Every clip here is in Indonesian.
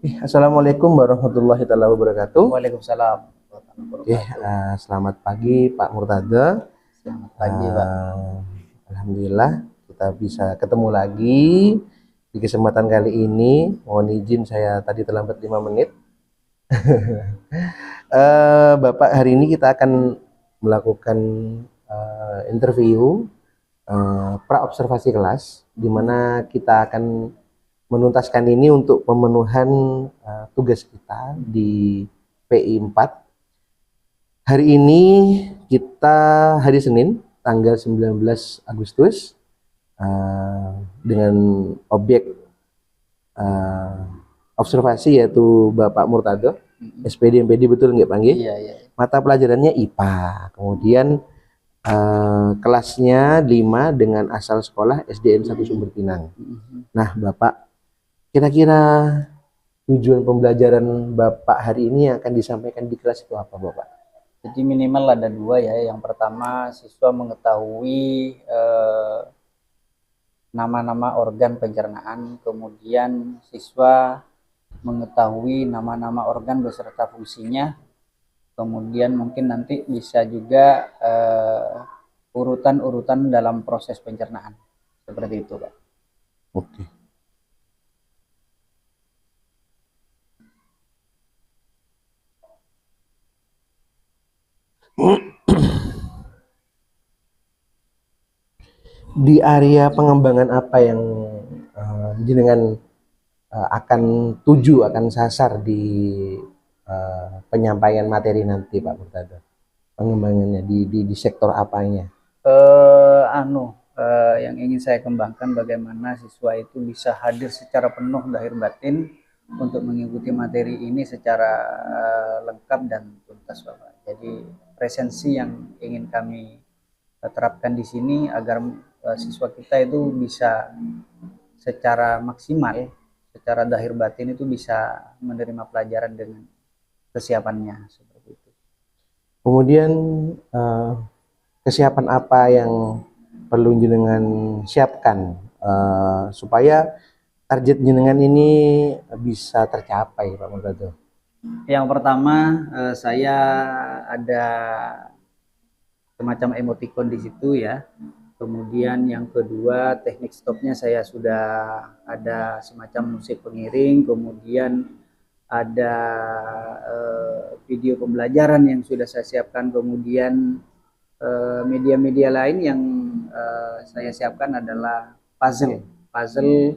Assalamualaikum warahmatullahi taala wabarakatuh. Waalaikumsalam warahmatullahi Oke, wabarakatuh. selamat pagi Pak Murtada. Selamat pagi, Pak. Alhamdulillah kita bisa ketemu lagi di kesempatan kali ini. Mohon izin saya tadi terlambat 5 menit. Bapak, hari ini kita akan melakukan interview pra observasi kelas, di mana kita akan menuntaskan ini untuk pemenuhan tugas kita di PI 4. Hari ini kita hari Senin tanggal 19 Agustus dengan objek observasi yaitu Bapak Murtado, SPD MPD, betul nggak panggil? Iya, iya. Mata pelajarannya IPA. Kemudian kelasnya 5 dengan asal sekolah SDN 1 Sumber Pinang. Nah, Bapak, kira-kira tujuan pembelajaran Bapak hari ini yang akan disampaikan di kelas itu apa, Bapak? Jadi minimal ada dua ya. Yang pertama, siswa mengetahui nama-nama organ pencernaan, kemudian siswa mengetahui nama-nama organ beserta fungsinya, kemudian mungkin nanti bisa juga urutan-urutan dalam proses pencernaan. Seperti itu, Pak. Oke. Di area pengembangan apa yang jenengan akan tuju, akan sasar di penyampaian materi nanti, Pak Murtado? Pengembangannya di sektor apanya? Yang ingin saya kembangkan bagaimana siswa itu bisa hadir secara penuh lahir batin untuk mengikuti materi ini secara lengkap dan tuntas, Bapak. Jadi presensi yang ingin kami terapkan di sini agar siswa kita itu bisa secara maksimal, secara lahir batin itu bisa menerima pelajaran dengan kesiapannya seperti itu. Kemudian kesiapan apa yang perlu jenengan siapkan supaya target jenengan ini bisa tercapai, Pak Murtado? Yang pertama, saya ada semacam emoticon di situ ya. Kemudian yang kedua, teknik stopnya saya sudah ada semacam musik pengiring. Kemudian ada video pembelajaran yang sudah saya siapkan. Kemudian media-media lain yang saya siapkan adalah puzzle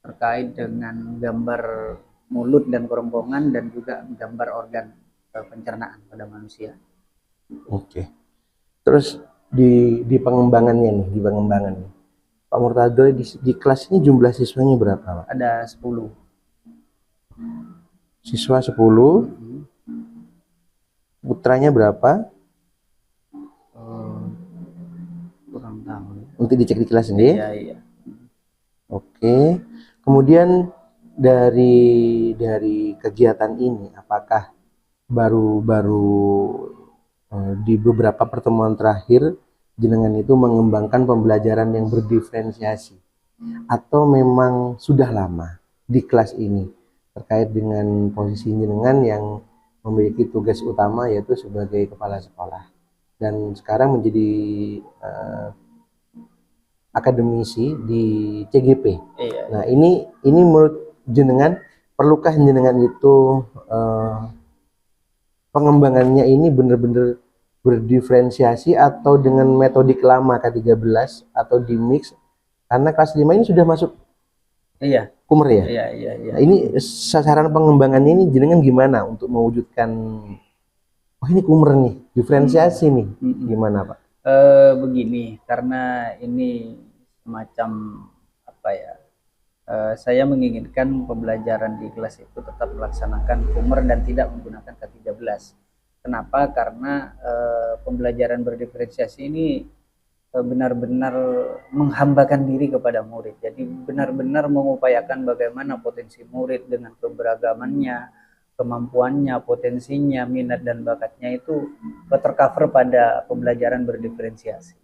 terkait dengan gambar mulut dan kerongkongan dan juga gambar organ pencernaan pada manusia. Oke. Terus di pengembangannya nih, di pengembangannya, Pak Murtado, di kelas ini jumlah siswanya berapa, Pak? Ada 10. Siswa 10. Putranya berapa? Kurang tahu. Untuk dicek di kelas ini. Iya, iya. Oke. Kemudian dari kegiatan ini, apakah baru di beberapa pertemuan terakhir jenengan itu mengembangkan pembelajaran yang berdiferensiasi, atau memang sudah lama di kelas ini terkait dengan posisi jenengan yang memiliki tugas utama yaitu sebagai kepala sekolah dan sekarang menjadi akademisi di CGP. Iya. Nah, ini menurut jenengan, perlukah jenengan itu pengembangannya ini benar-benar berdiferensiasi atau dengan metodik lama K13 atau di mix, karena kelas 5 ini sudah masuk Kumer ya? Iya, iya, iya. Nah, ini sasaran pengembangannya ini jenengan gimana untuk mewujudkan ini Kumer nih, diferensiasi nih, gimana, Pak? Begini, karena ini semacam apa ya, saya menginginkan pembelajaran di kelas itu tetap melaksanakan Kumer dan tidak menggunakan K13. Kenapa? Karena pembelajaran berdiferensiasi ini benar-benar menghambakan diri kepada murid. Jadi benar-benar mengupayakan bagaimana potensi murid dengan keberagamannya, kemampuannya, potensinya, minat dan bakatnya itu tercover pada pembelajaran berdiferensiasi.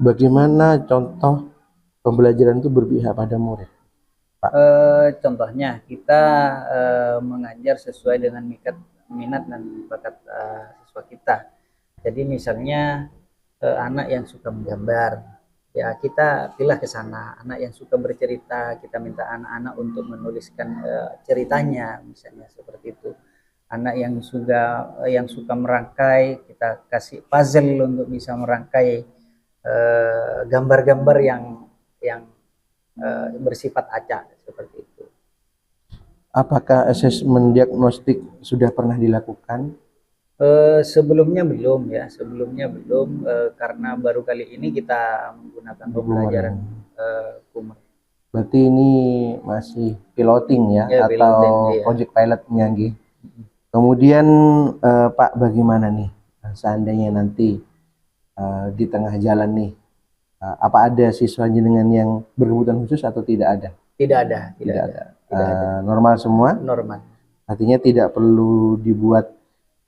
Bagaimana contoh pembelajaran itu berpihak pada murid, Pak? Contohnya kita mengajar sesuai dengan minat dan bakat siswa kita. Jadi misalnya anak yang suka menggambar, ya kita pilih ke sana. Anak yang suka bercerita, kita minta anak-anak untuk menuliskan ceritanya, misalnya seperti itu. Anak yang suka merangkai, kita kasih puzzle untuk bisa merangkai gambar-gambar yang bersifat acak seperti itu. Apakah asesmen diagnostik sudah pernah dilakukan? Sebelumnya belum karena baru kali ini kita menggunakan pembelajaran Kummer. Berarti ini masih piloting ya, Ya, atau piloting, iya. project pilotnya gitu. Kemudian Pak, bagaimana nih seandainya nanti di tengah jalan nih, apa ada siswa jenengan yang berkebutuhan khusus atau tidak ada? Tidak ada. Normal semua? Normal. Artinya tidak perlu dibuat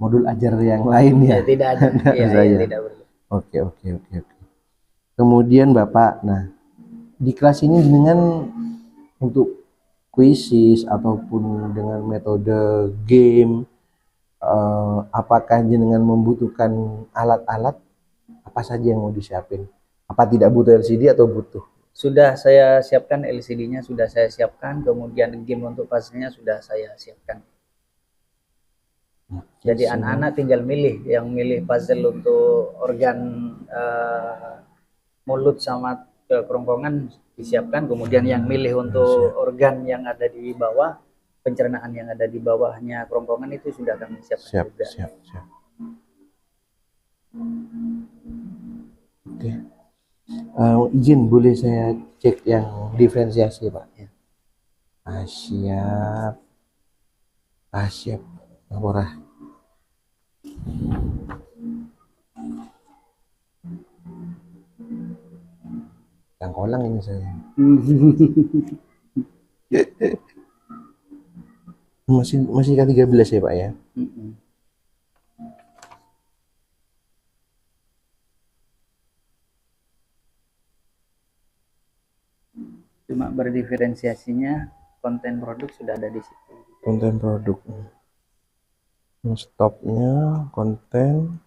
modul ajar yang lain ya? Tidak ada. Iya, tidak perlu. Oke. Kemudian Bapak, nah di kelas ini dengan untuk kuisis ataupun dengan metode game, apakah jenengan membutuhkan alat-alat apa saja yang mau disiapin? Apa tidak butuh LCD atau butuh? Sudah saya siapkan LCD-nya, sudah saya siapkan, kemudian game untuk puzzle-nya sudah saya siapkan. Jadi anak-anak tinggal yang milih puzzle untuk organ mulut sama kerongkongan disiapkan, kemudian yang milih untuk organ yang ada di bawah, pencernaan yang ada di bawahnya kerongkongan itu sudah kami siapkan juga. Siap. Oke. Izin boleh saya cek yang diferensiasi Pak? Ya. Siap. Laporah. Yang kolang ini saya. masih K13 ya Pak ya? Cuma berdiferensiasinya konten produk sudah ada di situ. Konten produk. Stopnya konten.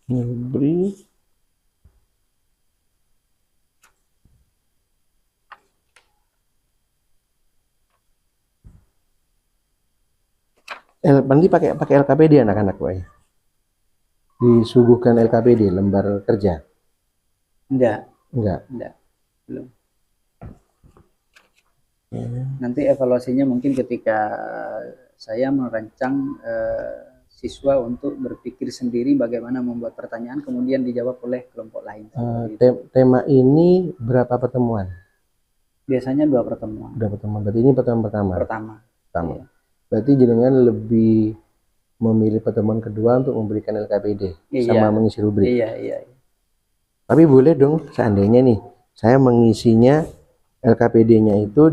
Beri nanti pakai LKPD anak-anak Pak ya? Disuguhkan LKPD lembar kerja? Enggak, belum. Nanti evaluasinya mungkin ketika saya merancang siswa untuk berpikir sendiri bagaimana membuat pertanyaan kemudian dijawab oleh kelompok lain. Tema ini berapa pertemuan? Biasanya 2 pertemuan. Berarti ini pertemuan pertama? Pertama. Iya. Berarti jenengan lebih memilih pertemuan kedua untuk memberikan LKPD sama mengisi rubrik? Iya. Tapi boleh dong seandainya nih saya mengisinya LKPD-nya itu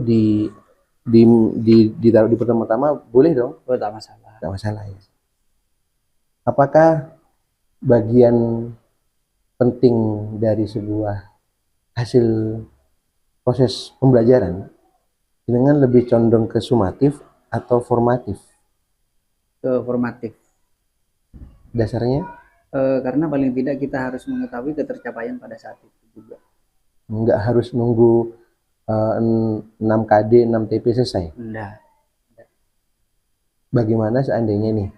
ditaruh di pertemuan pertama, boleh dong? Tak masalah. Tak masalah ya. Apakah bagian penting dari sebuah hasil proses pembelajaran dengan lebih condong ke sumatif atau formatif? Ke formatif. Dasarnya? Karena paling tidak kita harus mengetahui ketercapaian pada saat itu juga. Nggak harus nunggu 6 KD, 6 TP selesai? Enggak. Bagaimana seandainya nih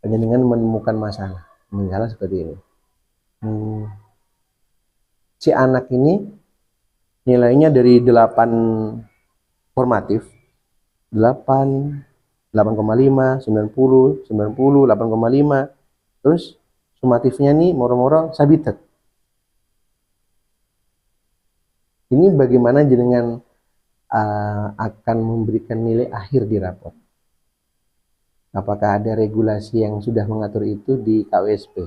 dengan menemukan masalah seperti ini, si anak ini nilainya dari 8 formatif 8, 8,5, 90, 90, 8,5. Terus sumatifnya nih moro-moro sabitet. Ini bagaimana jenengan akan memberikan nilai akhir di rapor? Apakah ada regulasi yang sudah mengatur itu di KWSP?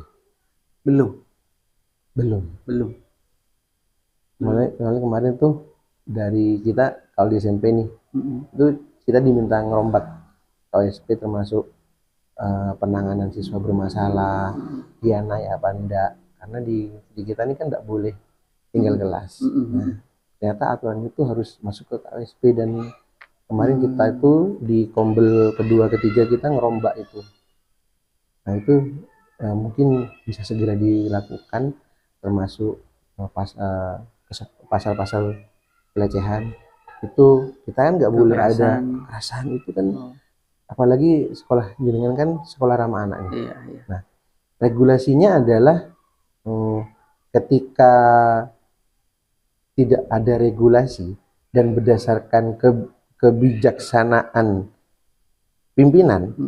Belum. Kemarin tuh dari kita kalau di SMP nih, itu kita diminta ngerombak KWSP termasuk penanganan siswa bermasalah, dia naik apa enggak, karena di kita ini kan enggak boleh tinggal kelas. Nah, ternyata aturan itu harus masuk ke KWSP, dan kemarin kita itu di kombel kedua ketiga kita ngerombak itu. Nah itu mungkin bisa segera dilakukan, termasuk pasal-pasal pelecehan itu kita kan nggak boleh ada kekerasan itu kan. Apalagi sekolah jenengan kan sekolah ramah anak nih. Iya. Nah, regulasinya adalah ketika tidak ada regulasi dan berdasarkan kebijaksanaan pimpinan,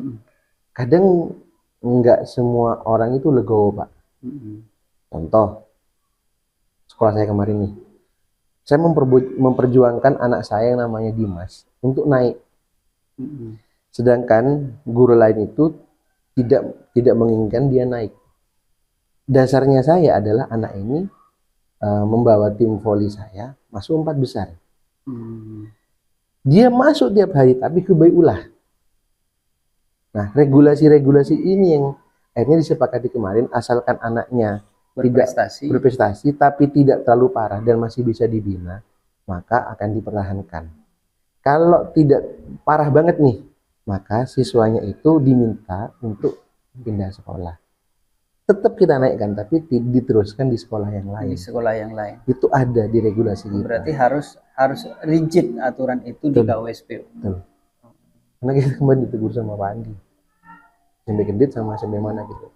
kadang nggak semua orang itu legowo, Pak. Contoh, sekolah saya kemarin nih, saya memperjuangkan anak saya yang namanya Dimas untuk naik. Sedangkan guru lain itu tidak menginginkan dia naik. Dasarnya saya adalah anak ini membawa tim voli saya masuk 4 besar. Dia masuk tiap hari tapi kebaik ulah. Nah, regulasi-regulasi ini yang akhirnya disepakati kemarin, asalkan anaknya berprestasi. tidak berprestasi tapi tidak terlalu parah dan masih bisa dibina, maka akan dipertahankan. Kalau tidak parah banget nih, maka siswanya itu diminta untuk pindah sekolah. Tetap kita naikkan, tapi diteruskan di sekolah yang lain. Di sekolah yang lain. Itu ada di regulasi kita. Berarti harus rigid aturan itu. Betul. Di KWSP. Betul. Karena kita kemarin ditegur sama Pak Andi, SMP Kedit sama SMP mana gitu.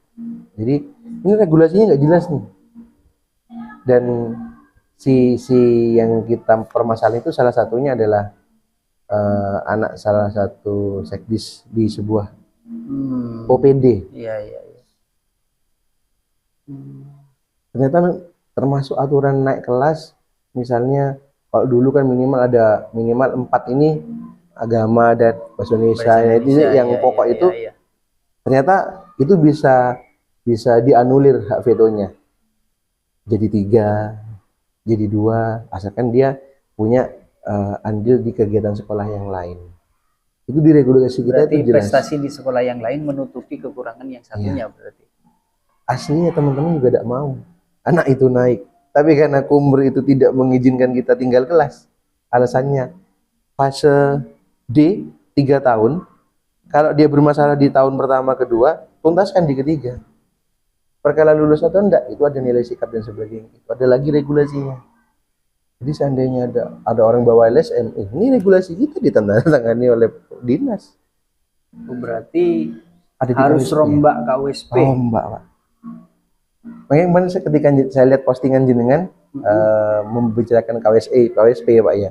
Jadi ini regulasinya nggak jelas nih. Dan si yang kita permasalahan itu salah satunya adalah anak salah satu sekdis di sebuah OPD. Iya. Ternyata termasuk aturan naik kelas, misalnya kalau dulu kan minimal 4 ini agama dan bahasa Indonesia, itu yang pokok itu. Ternyata itu bisa dianulir hak vetonya, jadi 3, jadi 2, asalkan dia punya andil di kegiatan sekolah yang lain. Itu di regulasi kita. Berarti itu jelas. Prestasi di sekolah yang lain menutupi kekurangan yang satunya. Berarti aslinya teman-teman juga tidak mau anak itu naik, tapi karena Kumber itu tidak mengizinkan kita tinggal kelas. Alasannya fase D 3 tahun, kalau dia bermasalah di tahun pertama kedua, tuntaskan di ketiga. Perkara lulus atau enggak, itu ada nilai sikap dan sebagainya. Itu ada lagi regulasinya. Jadi seandainya ada orang bawa LSM, ini regulasi kita ditandatangani oleh dinas. Berarti ada harus rombak KWSP. Rombak, Pak. Makanya kemarin ketika saya lihat postingan jenengan membicarakan KWSP ya Pak ya.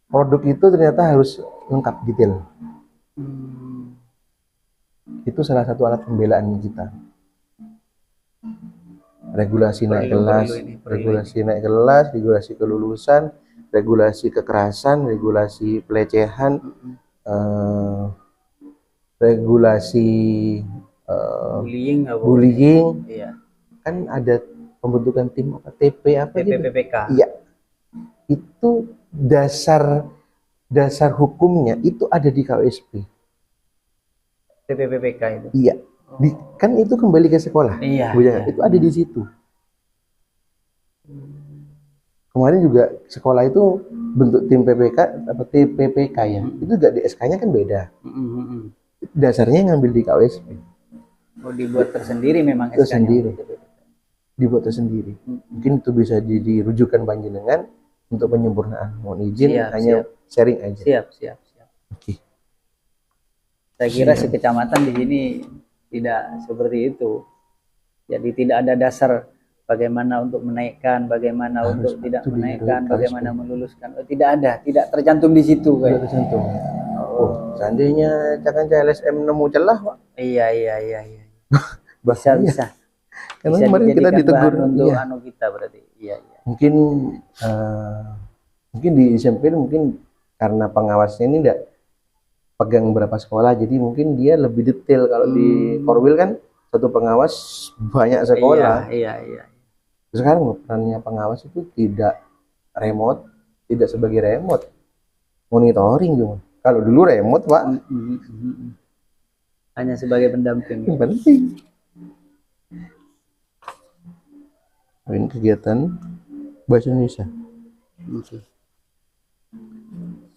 Produk itu ternyata harus lengkap detail. Itu salah satu alat pembelaan kita. Regulasi naik kelas, regulasi kelulusan, regulasi kekerasan, regulasi pelecehan, regulasi bullying. Iya. Kan ada pembentukan tim TP TPPPK. Iya. Itu dasar hukumnya itu ada di KWSP. TPPPK itu. Iya. Kan itu kembali ke sekolah. Iya. Itu ada di situ. Kemarin juga sekolah itu bentuk tim PPK atau TPPK ya. Itu juga di SK-nya kan beda. Dasarnya ngambil di KWSP. Dibuat tersendiri memang SK-nya. Dibuat tersendiri. Mungkin itu bisa dirujukan panjenengan untuk penyempurnaan. Mohon izin, hanya sharing aja. Siap. Oke. Saya kira sekecamatan di sini tidak seperti itu. Jadi tidak ada dasar bagaimana untuk menaikkan, bagaimana Harus untuk tidak itu dia, menaikkan, harus bagaimana meluluskan. Oh, tidak ada, tidak tercantum di situ udah kayak. tersentuh. Oh, Oh, seandainya jangan LSM nemu celah, Pak. iya iya iya iya. Bisa Bahaya. bisa. Karena Bisa kemarin kita dijadikan ditegur, bahan untuk iya. anu kita berarti. Iya iya. Mungkin eh, mungkin di SMP mungkin karena pengawasnya ini enggak pegang berapa sekolah, jadi mungkin dia lebih detail. Kalau di Korwil kan satu pengawas banyak Iya sekolah. iya iya. Sekarang perannya pengawas itu tidak remote, tidak sebagai remote, monitoring cuma. Kalau dulu remote, Pak. Hanya sebagai pendamping. Yang penting. Ini kegiatan bahasa Indonesia. Oke.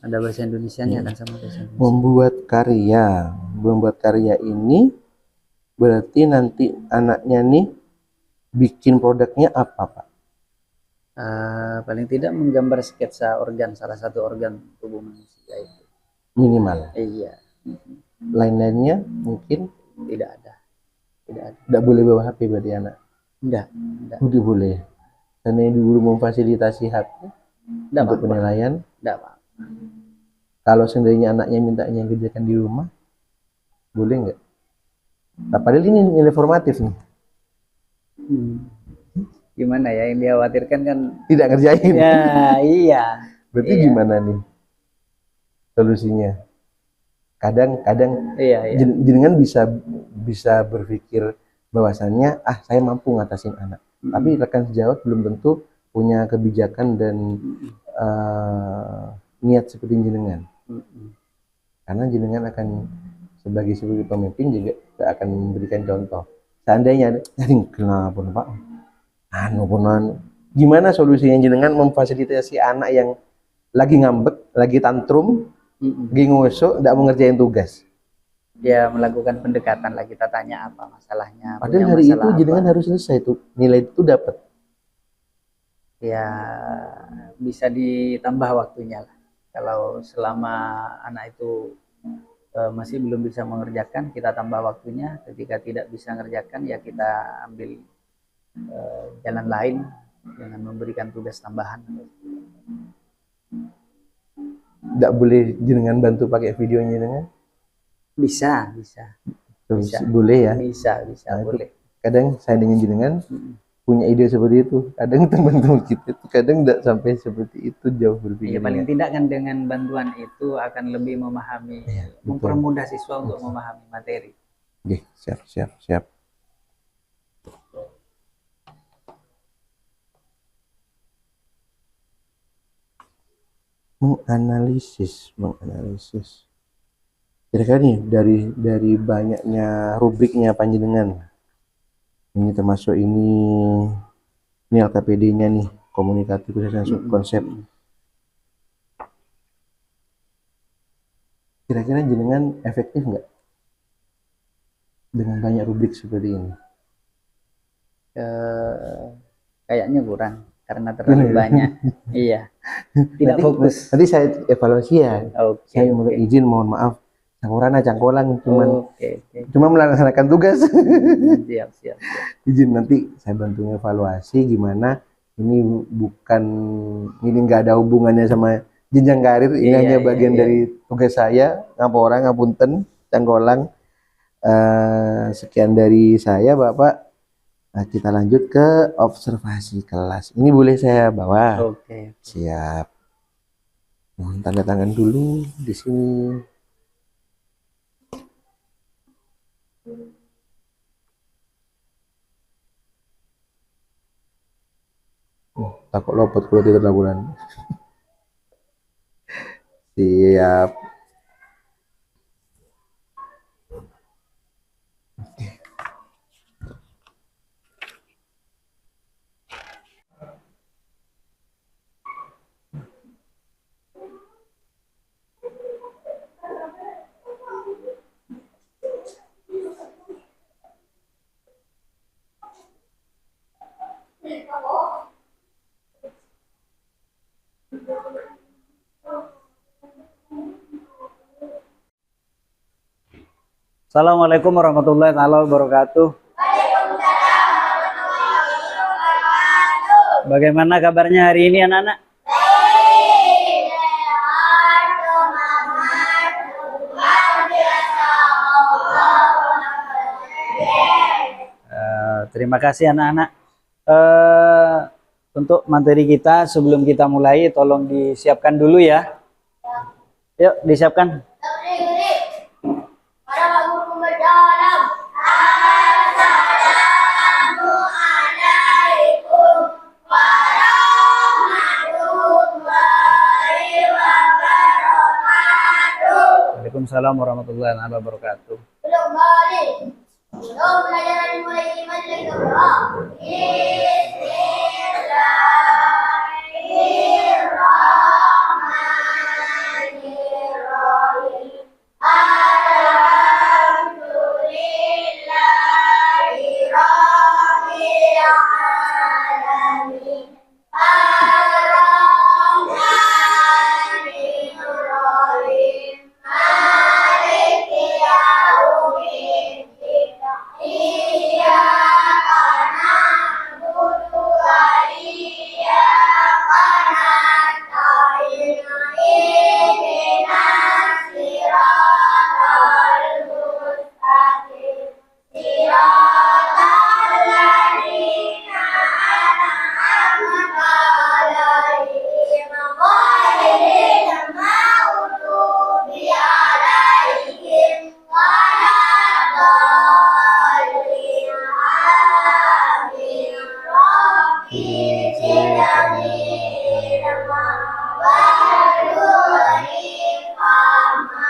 Ada bahasa Indonesianya kan sama bahasa Indonesia. Membuat karya ini berarti nanti anaknya nih bikin produknya apa, Pak? Paling tidak menggambar sketsa organ, salah satu organ tubuh manusia itu. Minimal. Iya. Lain-lainnya mungkin Tidak ada. Tidak ada. tidak boleh bawa HP berarti anak. Enggak. Udah boleh. Karena yang dulu memfasilitasi HP untuk penilaian. Enggak, Pak. Kalau seandainya anaknya mintanya kerjakan di rumah, boleh nggak? Nah, padahal ini nilai formatif nih. Gimana ya, yang dikhawatirkan kan Tidak ngerjain. ya iya. Berarti iya. gimana nih solusinya? Kadang Iya, iya. jenengan bisa berpikir bahwasannya saya mampu ngatasin anak. Tapi rekan sejawat belum tentu punya kebijakan dan niat seperti jenengan. Karena jenengan akan sebagai pemimpin juga akan memberikan contoh. Seandainya kenapa Pak? Gimana solusinya jenengan memfasilitasi anak yang lagi ngambek, lagi tantrum, lagi ngusuk, tidak mau ngerjain tugas? Ya melakukan pendekatan lah, kita tanya apa masalahnya. Padahal hari itu jenengan harus selesai tuh, nilai itu dapat. Ya bisa ditambah waktunya lah. Kalau selama anak itu masih belum bisa mengerjakan, kita tambah waktunya. Ketika tidak bisa mengerjakan, ya kita ambil jalan lain dengan memberikan tugas tambahan. Tidak boleh jenengan bantu pakai videonya jenengan? Bisa. Boleh ya? Bisa, nah, boleh. Kadang saya dengan jenengan punya ide seperti itu. Kadang teman-teman kita itu kadang tidak sampai seperti itu, jauh berpikir. Ya, paling tidak kan dengan bantuan itu akan lebih memahami, mempermudah siswa untuk memahami materi. Oke, siap. Menganalisis. Kira-kira nih dari banyaknya rubriknya panjenengan, ini termasuk ini LKPD-nya nih, komunikatif konsep. Kira-kira jenengan efektif nggak dengan banyak rubrik seperti ini? Kayaknya kurang karena terlalu banyak. Iya. Tidak fokus. Nanti saya evaluasi ya. Saya mulai izin, mohon maaf. Cangkolan cuma melaksanakan tugas. Siap. Izin, nanti saya bantu evaluasi gimana. Ini ini nggak ada hubungannya sama jenjang karir. Ini hanya bagian dari tugas saya. Ngapunten, cangkolan. Sekian dari saya, Bapak. Nah, kita lanjut ke observasi kelas. Ini boleh saya bawa? Oke. Siap. Mohon tanda tangan dulu di sini. Takut lopot kalau tidak laporan. Siap. Assalamualaikum warahmatullahi wabarakatuh. Bagaimana kabarnya hari ini anak-anak? Terima kasih anak-anak. Untuk materi kita sebelum kita mulai tolong disiapkan dulu ya. Yuk disiapkan. Waalaikumsalam warahmatullahi wabarakatuh. Belum pelajaran dimulai iman lagi berdoa. Bismillahirrahmanirrahim. Alhamdulillahi rabbil alamin. Ar-Rahmanirrahim. Maliki yaumiddin. Iyyaka na'budu wa iyyaka nasta'in. Ihdinas siratal mustaqim. Siratal ladzina an'amta 'alaihim ghairil maghdubi 'alaihim waladdallin. Amin. Rabbi zidni ilma warzuqni fahma.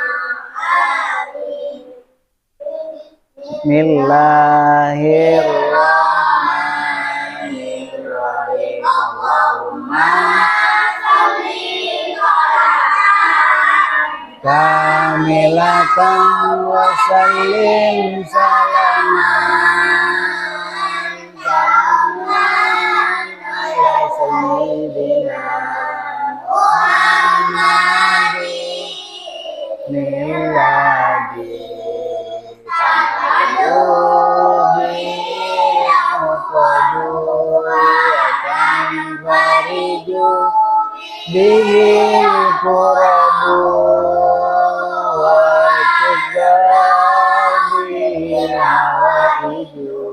Amin. Bismillahirrahmanirrahim. Allahumma sholli kamilatan wa sallim salaman ala sayyidina Muhammadin niladi tanayuhi qaduratan fariju bihil kurabu wa tujabihil hawaidu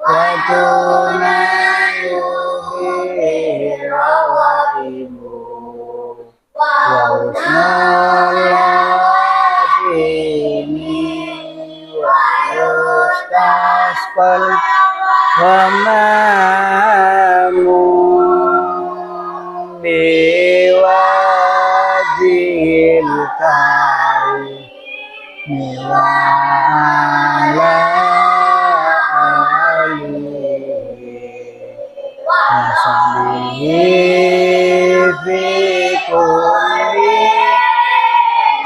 wa tunayu bihil hawaidu wa usnalatini wa yustasqal wa mamun biwajil karim wa ala alihi wa sahbihi fi kulli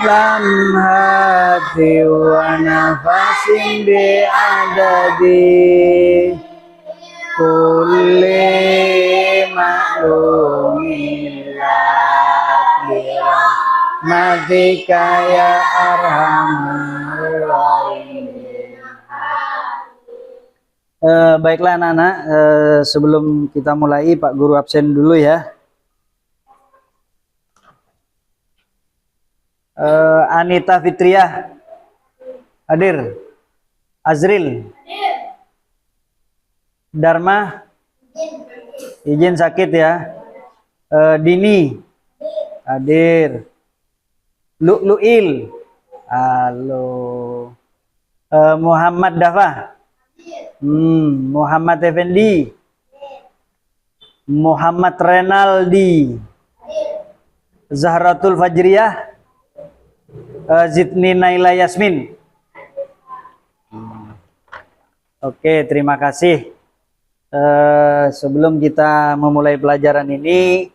lamhati wa nafasin bi adadi kulli ma'lumin lakira matika ya arhamar rahimin. Baiklah anak-anak, sebelum kita mulai Pak Guru absen dulu ya. Anita Fitriah hadir. Azril Dharma izin sakit ya. Dini hadir. Lu'il halo. Muhammad Dafa Muhammad Effendi Muhammad Renaldi Zahratul Fajriyah Zidni Naila Yasmin. Oke, terima kasih. Sebelum kita memulai pelajaran ini,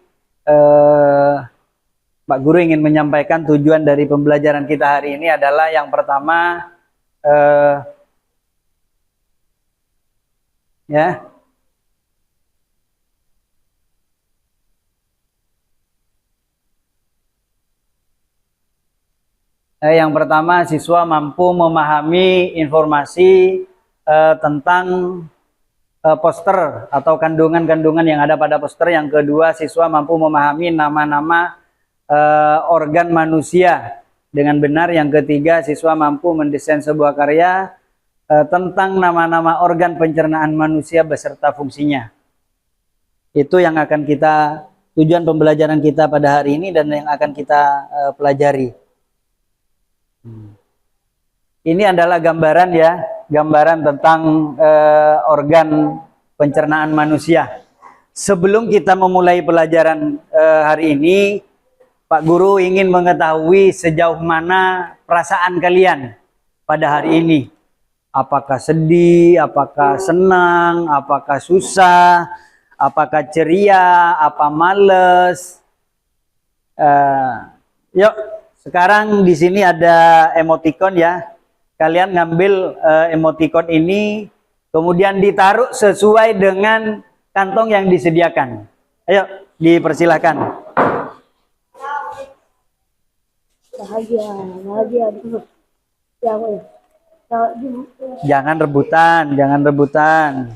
Pak Guru ingin menyampaikan tujuan dari pembelajaran kita hari ini adalah yang pertama, ya, yang pertama siswa mampu memahami informasi tentang poster atau kandungan-kandungan yang ada pada poster. Yang kedua, siswa mampu memahami nama-nama organ manusia dengan benar. Yang ketiga, siswa mampu mendesain sebuah karya tentang nama-nama organ pencernaan manusia beserta fungsinya. Itu yang akan kita, tujuan pembelajaran kita pada hari ini dan yang akan kita pelajari. Ini adalah gambaran ya, gambaran tentang organ pencernaan manusia. Sebelum kita memulai pelajaran hari ini, Pak Guru ingin mengetahui sejauh mana perasaan kalian pada hari ini. Apakah sedih, apakah senang, apakah susah, apakah ceria, apa males. Yuk, sekarang di sini ada emoticon ya. Kalian ngambil emoticon ini, kemudian ditaruh sesuai dengan kantong yang disediakan. Ayo, dipersilahkan. Bahagia, bahagia dulu. Ya, Jangan rebutan, jangan rebutan.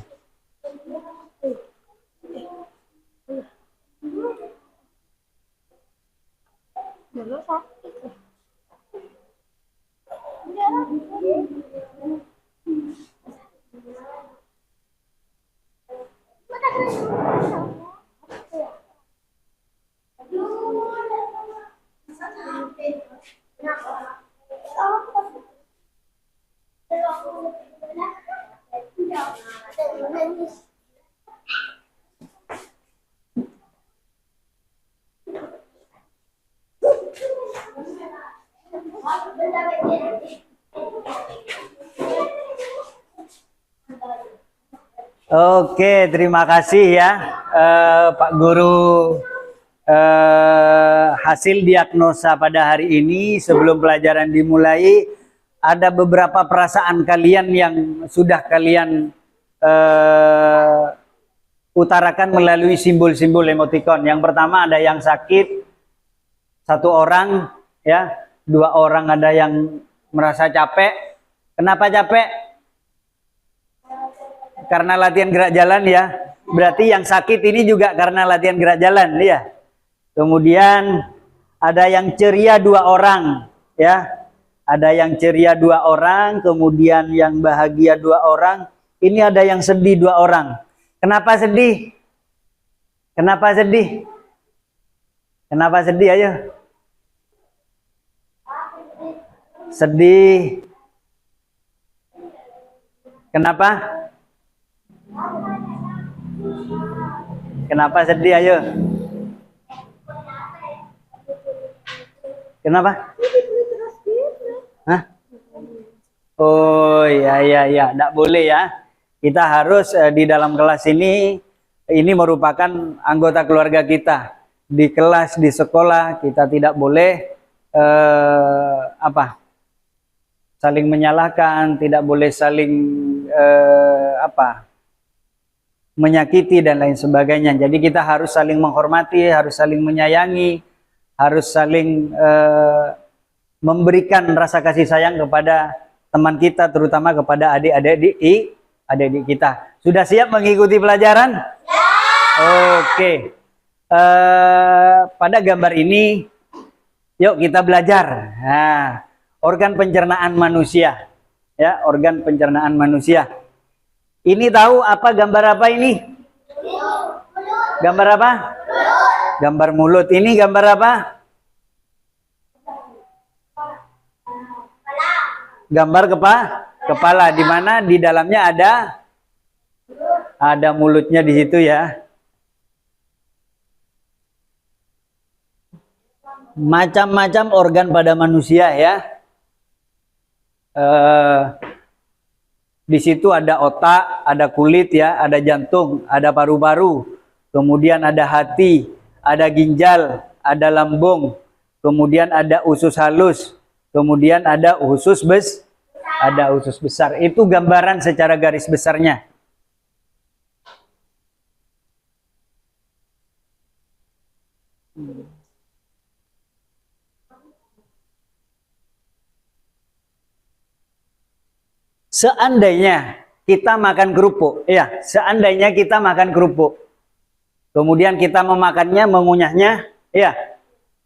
Oke, terima kasih ya Pak Guru. Hasil diagnosa pada hari ini sebelum pelajaran dimulai, ada beberapa perasaan kalian yang sudah kalian utarakan melalui simbol-simbol emoticon. Yang pertama ada yang sakit, 1 orang ya, 2 orang ada yang merasa capek. Kenapa capek? Karena latihan gerak jalan ya. Berarti yang sakit ini juga karena latihan gerak jalan ya. Kemudian ada yang ceria 2 orang ya. Ada yang ceria 2 orang, kemudian yang bahagia 2 orang. Ini ada yang sedih 2 orang. Kenapa sedih? Kenapa sedih? Kenapa sedih, ayo? Sedih. Kenapa? Kenapa sedih, ayo? Kenapa? Hah? Oh ya, tidak boleh ya. Kita harus di dalam kelas ini merupakan anggota keluarga kita. Di kelas, di sekolah kita tidak boleh saling menyalahkan, tidak boleh saling menyakiti dan lain sebagainya. Jadi kita harus saling menghormati, harus saling menyayangi, harus saling memberikan rasa kasih sayang kepada teman kita, terutama kepada adik-adik kita. Sudah siap mengikuti pelajaran? Ya. Oke. Pada gambar ini, yuk kita belajar. Nah, organ pencernaan manusia, ya, organ pencernaan manusia. Ini tahu apa gambar apa ini? Gambar apa? Gambar mulut. Ini gambar apa? Gambar kepala. Di mana di dalamnya ada mulutnya di situ ya. Macam-macam organ pada manusia ya. Di situ ada otak, ada kulit ya, ada jantung, ada paru-paru, kemudian ada hati, ada ginjal, ada lambung, kemudian ada usus halus, kemudian ada usus besar. Itu gambaran secara garis besarnya. Seandainya kita makan kerupuk, ya, seandainya kita makan kerupuk, kemudian kita memakannya, mengunyahnya, ya,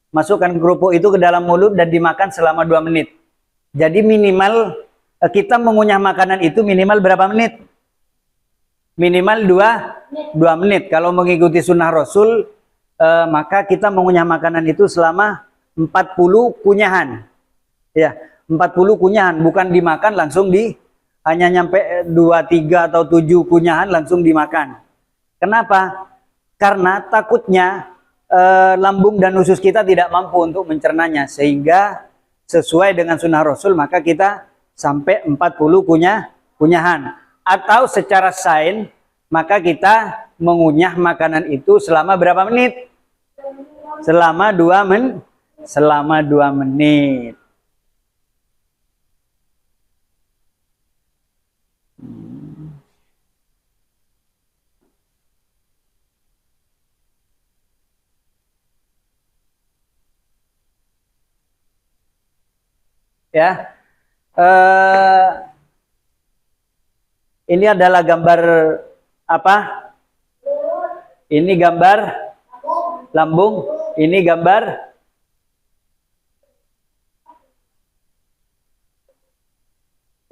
masukkan kerupuk itu ke dalam mulut dan dimakan selama 2 menit. Jadi minimal kita mengunyah makanan itu minimal berapa menit? Minimal 2 menit. Kalau mengikuti sunnah Rasul, maka kita mengunyah makanan itu selama 40 kunyahan. Ya, 40 kunyahan, bukan dimakan langsung hanya nyampe 2, 3 atau 7 kunyahan langsung dimakan. Kenapa? Karena takutnya lambung dan usus kita tidak mampu untuk mencernanya, sehingga sesuai dengan sunnah Rasul maka kita sampai 40 kunyahan. Atau secara sains maka kita mengunyah makanan itu selama berapa menit? Selama 2 menit. Selama 2 menit. Ya, ini adalah gambar apa? Ini gambar lambung. Ini gambar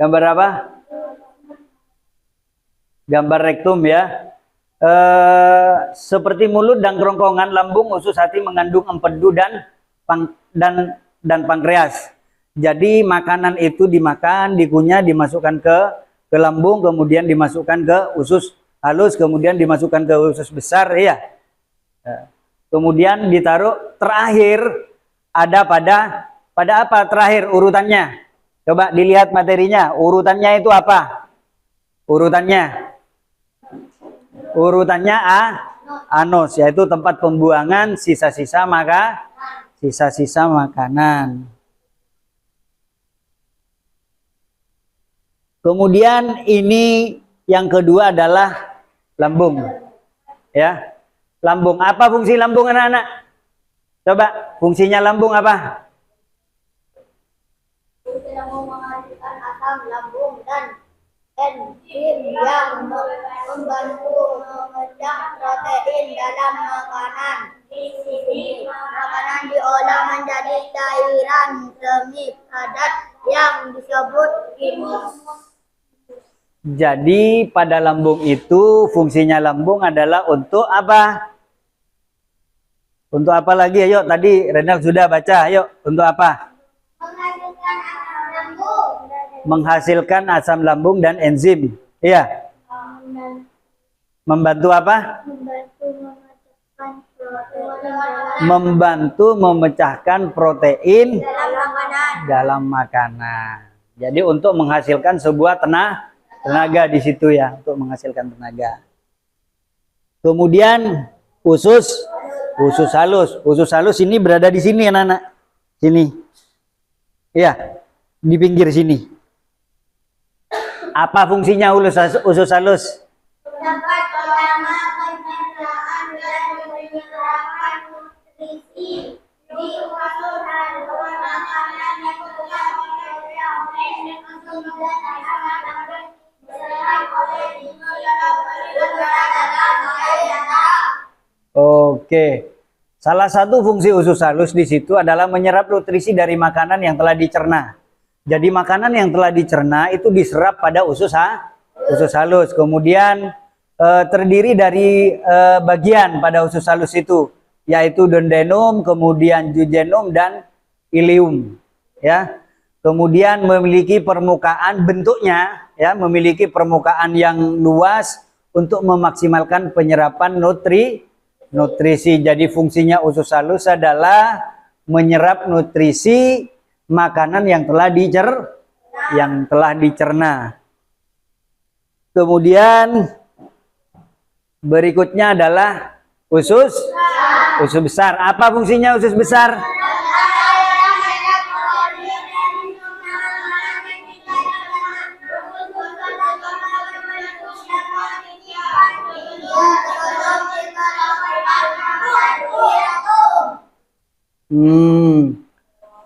apa? Gambar rektum, ya. Seperti mulut dan kerongkongan, lambung, usus, hati mengandung empedu dan pankreas. Jadi makanan itu dimakan, dikunyah, dimasukkan ke lambung, kemudian dimasukkan ke usus halus, kemudian dimasukkan ke usus besar, ya. Kemudian ditaruh terakhir ada pada apa terakhir urutannya? Coba dilihat materinya, urutannya itu apa? Urutannya anus, yaitu tempat pembuangan sisa-sisa makanan. Kemudian ini yang kedua adalah lambung. Ya. Lambung, apa fungsi lambung anak-anak? Coba, fungsinya lambung apa? Fungsi lambung menghasilkan asam lambung dan enzim yang membantu memecah protein dalam makanan. Makanan diolah menjadi cairan semi padat yang disebut kimus. Jadi pada lambung itu fungsinya lambung adalah untuk apa? Untuk apa lagi? Ayo, tadi Renal sudah baca. Ayo, untuk apa? Menghasilkan asam lambung. Menghasilkan asam lambung dan enzim. Iya. Membantu apa? Membantu memecahkan protein dalam makanan. Jadi untuk menghasilkan sebuah tenaga di situ, ya, untuk menghasilkan tenaga. Kemudian usus halus. Usus halus ini berada di sini, anak-anak. Sini. Iya, di pinggir sini. Apa fungsinya usus halus? Dapat pertama pencernaan dan menyerapkan nutrisi di usus dan makanan yang telah dikonsumsi dan akan diserap oleh Oke. Salah satu fungsi usus halus di situ adalah menyerap nutrisi dari makanan yang telah dicerna. Jadi makanan yang telah dicerna itu diserap pada usus halus. Kemudian terdiri dari bagian pada usus halus itu, yaitu duodenum, kemudian jejunum dan ileum, ya. Kemudian memiliki permukaan bentuknya, ya, memiliki permukaan yang luas untuk memaksimalkan penyerapan nutrisi. Jadi fungsinya usus halus adalah menyerap nutrisi makanan yang telah dicerna. Kemudian berikutnya adalah usus besar. Apa fungsinya usus besar?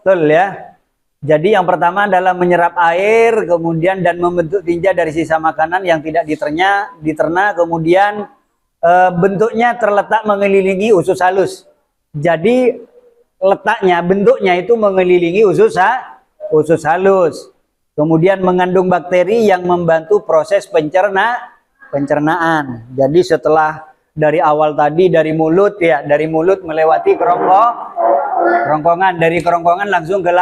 Betul, ya. Jadi yang pertama adalah menyerap air, kemudian dan membentuk tinja dari sisa makanan yang tidak diterna, kemudian bentuknya terletak mengelilingi usus halus. Jadi bentuknya itu mengelilingi usus halus. Kemudian mengandung bakteri yang membantu proses pencernaan. Jadi setelah dari awal tadi dari mulut melewati kerongkongan, dari kerongkongan langsung ke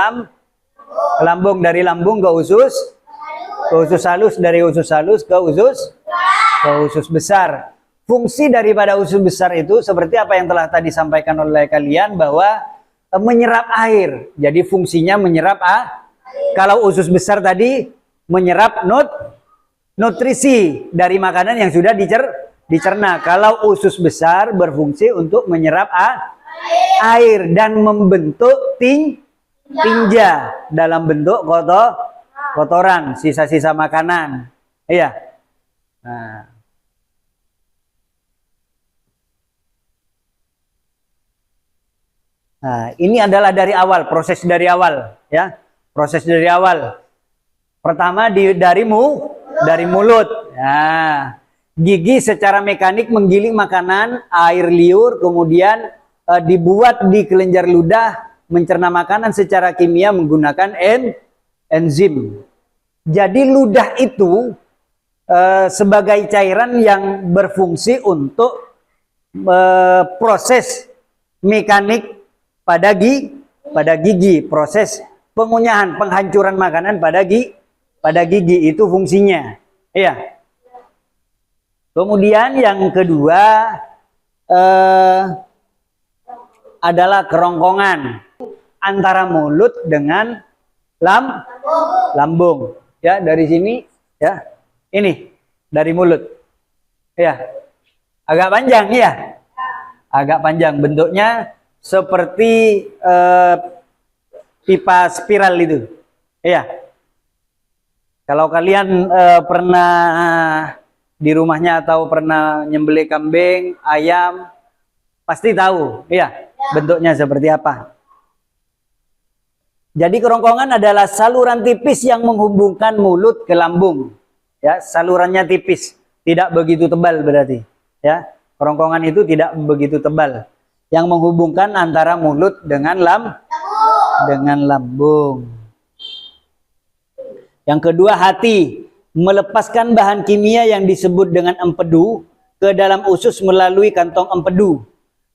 lambung, dari lambung ke usus halus, dari usus halus ke usus besar. Fungsi daripada usus besar itu seperti apa yang telah tadi disampaikan oleh kalian bahwa menyerap air. Jadi fungsinya menyerap kalau usus besar tadi menyerap nutrisi dari makanan yang sudah dicerna. Kalau usus besar berfungsi untuk menyerap air dan membentuk tinja dalam bentuk kotoran, sisa-sisa makanan. Iya. Nah, ini adalah dari awal, proses dari awal, ya. Proses dari awal. Pertama dari mulut. Nah, gigi secara mekanik menggiling makanan, air liur, kemudian dibuat di kelenjar ludah, mencerna makanan secara kimia menggunakan enzim. Jadi ludah itu sebagai cairan yang berfungsi untuk proses mekanik pada gigi, proses pengunyahan, penghancuran makanan pada gigi itu fungsinya. Iya. Kemudian yang kedua adalah kerongkongan antara mulut dengan lambung. Ya, dari sini ya. Ini dari mulut. Ya. Agak panjang ya. Agak panjang, bentuknya seperti pipa spiral itu. Ya. Kalau kalian pernah di rumahnya atau pernah nyembelih kambing, ayam, pasti tahu, ya, bentuknya seperti apa. Jadi kerongkongan adalah saluran tipis yang menghubungkan mulut ke lambung. Ya, salurannya tipis, tidak begitu tebal berarti. Ya, kerongkongan itu tidak begitu tebal, yang menghubungkan antara mulut dengan lambung. Yang kedua, hati melepaskan bahan kimia yang disebut dengan empedu ke dalam usus melalui kantong empedu.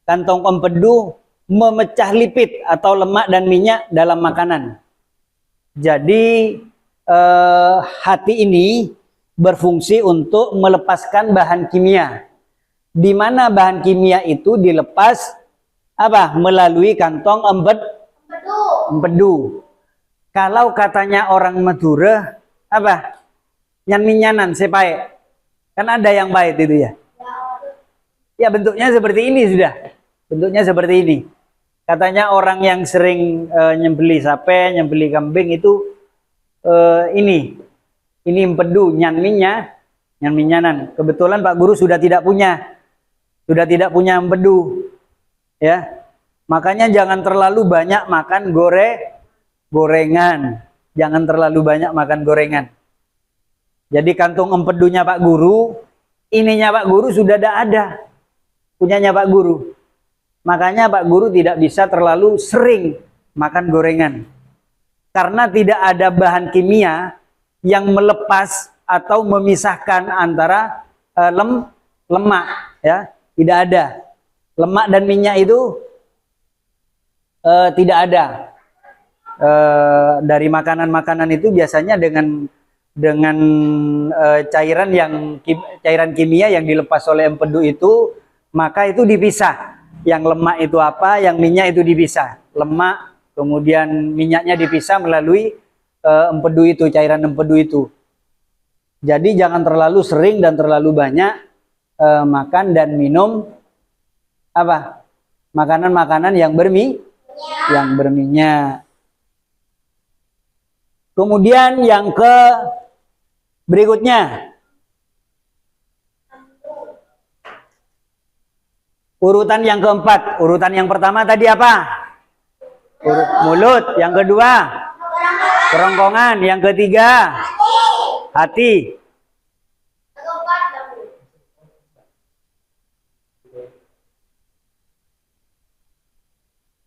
Kantong empedu memecah lipid atau lemak dan minyak dalam makanan. Jadi hati ini berfungsi untuk melepaskan bahan kimia. Di mana bahan kimia itu dilepas melalui kantong empedu. Kalau katanya orang Madura nyan-minyanan sepae. Kan ada yang pahit itu ya. Ya, bentuknya seperti ini sudah. Bentuknya seperti ini. Katanya orang yang sering nyembeli sapi, nyembeli kambing itu ini empedu, nyan-minyanan. Kebetulan Pak Guru sudah tidak punya empedu. Ya. Makanya jangan terlalu banyak makan gorengan. Jangan terlalu banyak makan gorengan. Jadi kantung empedunya Pak Guru, ininya Pak Guru sudah ada. Punyanya Pak Guru. Makanya Pak Guru tidak bisa terlalu sering makan gorengan. Karena tidak ada bahan kimia yang melepas atau memisahkan antara lemak, ya. Tidak ada. Lemak dan minyak itu tidak ada. Dari makanan-makanan itu biasanya dengan cairan kimia yang dilepas oleh empedu itu, maka itu dipisah. Yang lemak itu apa, yang minyak itu dipisah. Lemak, kemudian minyaknya dipisah melalui empedu itu, cairan empedu itu. Jadi jangan terlalu sering dan terlalu banyak makan dan minum makanan-makanan yang berminyak. Kemudian yang berikutnya, urutan yang keempat. Urutan yang pertama tadi apa? Mulut. Yang kedua Kerongkongan. Yang ketiga, hati.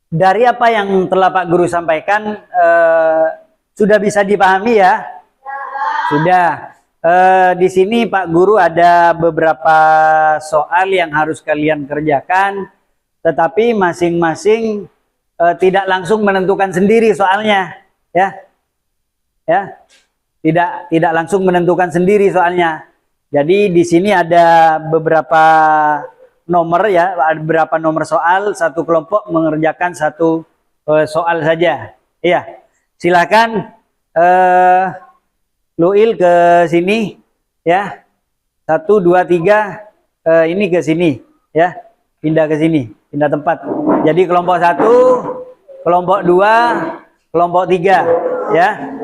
Dari apa yang telah Pak Guru sampaikan, sudah bisa dipahami ya? Sudah. Di sini Pak Guru ada beberapa soal yang harus kalian kerjakan, tetapi masing-masing tidak langsung menentukan sendiri soalnya, ya, ya, tidak langsung menentukan sendiri soalnya. Jadi di sini ada beberapa nomor ya, ada beberapa nomor soal, satu kelompok mengerjakan satu soal saja. Iya, silakan Luil ke sini ya. 1, 2, 3 ini ke sini ya. Pindah ke sini, pindah tempat. Jadi kelompok 1, kelompok 2, kelompok 3 ya.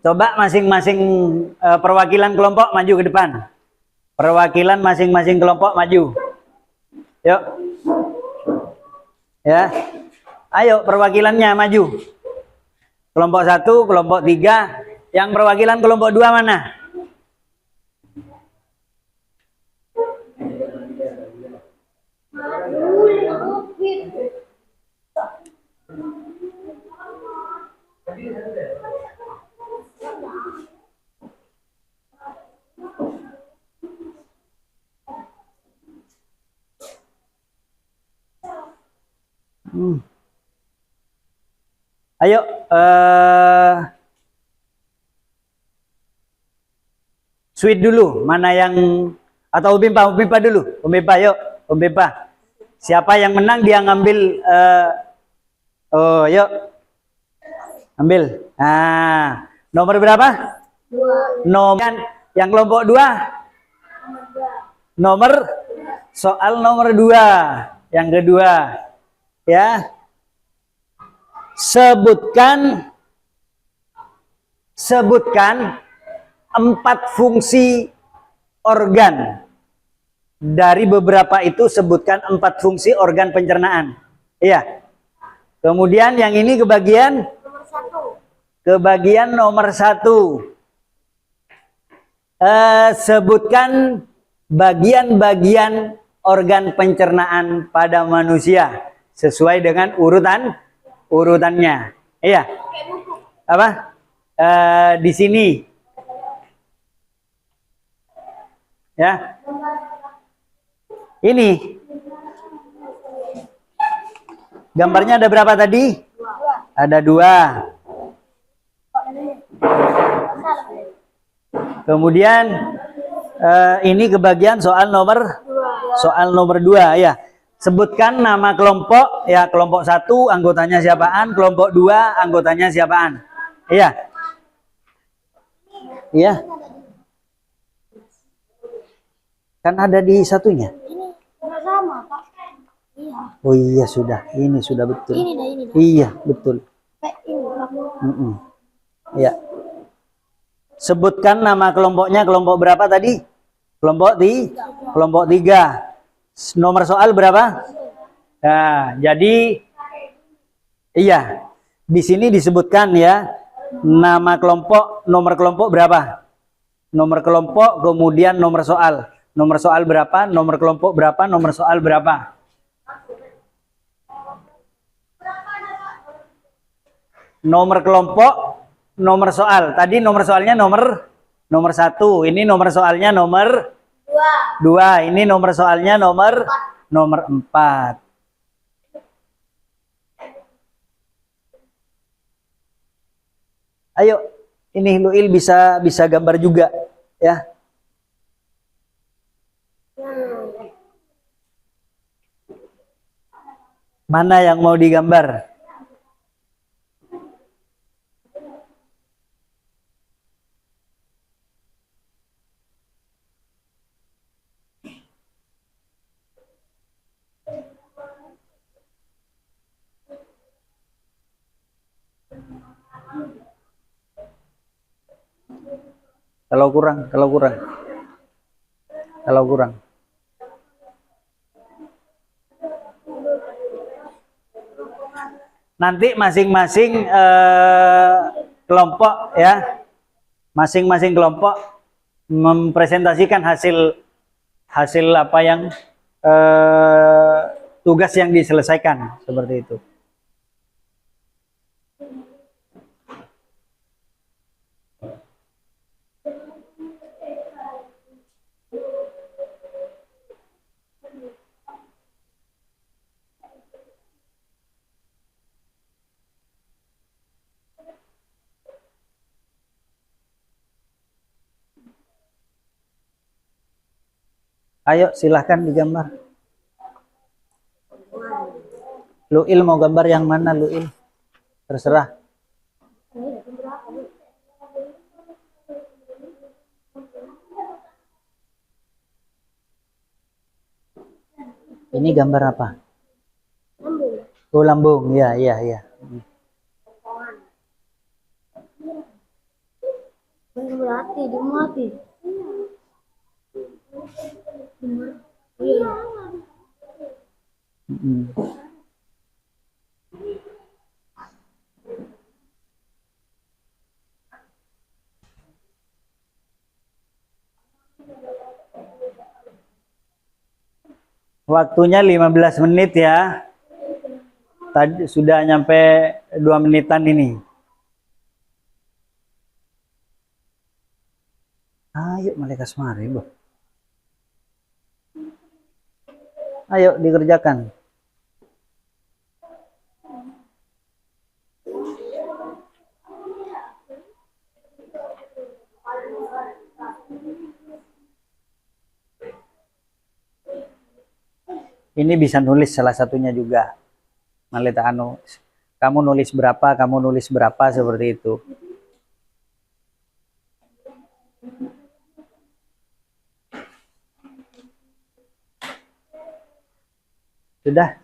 Coba masing-masing perwakilan kelompok maju ke depan. Perwakilan masing-masing kelompok maju. Yuk. Ya. Ayo perwakilannya maju. Kelompok 1, kelompok 3. Yang perwakilan kelompok 2 mana? Ayo, sweet dulu, mana yang, atau Umimpa dulu, Umimpa, yuk, Umimpa. Siapa yang menang dia ngambil, oh, yuk, ambil. Nah, nomor berapa? 2. Nomor yang kelompok 2. Nomor soal nomor 2, yang kedua, ya. Sebutkan 4 fungsi organ. Dari beberapa itu sebutkan 4 fungsi organ pencernaan. Iya. Kemudian yang ini kebagian Nomor 1. kebagian nomor 1. Sebutkan bagian-bagian organ pencernaan pada manusia sesuai dengan urutannya. Iya. Apa? Di sini. Ya. Ini. Gambarnya ada berapa tadi? 2. Ada 2. Kemudian ini kebagian soal nomor 2 ya. Sebutkan nama kelompok ya, kelompok 1 anggotanya siapaan, kelompok 2 anggotanya siapaan. Iya. Iya. Kan ada di satunya. Ini nggak sama, Pak. Iya. Oh iya sudah, ini sudah betul. Ini dah. Iya, betul. Ini. Iya. Sebutkan nama kelompoknya, kelompok berapa tadi? Kelompok 3. Nomor soal berapa? Nah, jadi iya. Di sini disebutkan ya nama kelompok, nomor kelompok berapa? Nomor kelompok, kemudian nomor soal. Nomor soal berapa? Nomor kelompok berapa? Nomor soal berapa? Nomor kelompok, nomor soal. Tadi nomor soalnya nomor 1. Ini nomor soalnya nomor 2. Ini nomor soalnya nomor 4. Ayo, ini Luil bisa gambar juga ya. Mana yang mau digambar? Kalau kurang, kalau kurang. Kalau kurang. Nanti masing-masing kelompok ya, masing-masing kelompok mempresentasikan hasil apa yang tugas yang diselesaikan seperti itu. Ayo silahkan digambar. Luil mau gambar yang mana Luil? Terserah. Ini gambar apa? Lambung. Oh lambung, ya ya ya. Berarti dia mati. Iya. Waktunya 15 menit ya. Tadi sudah nyampe 2 menitan ini. Ayo Malaikat Semari, Bu. Ayo dikerjakan. Ini bisa nulis salah satunya juga. Maleta anu, kamu nulis berapa seperti itu. Sudah?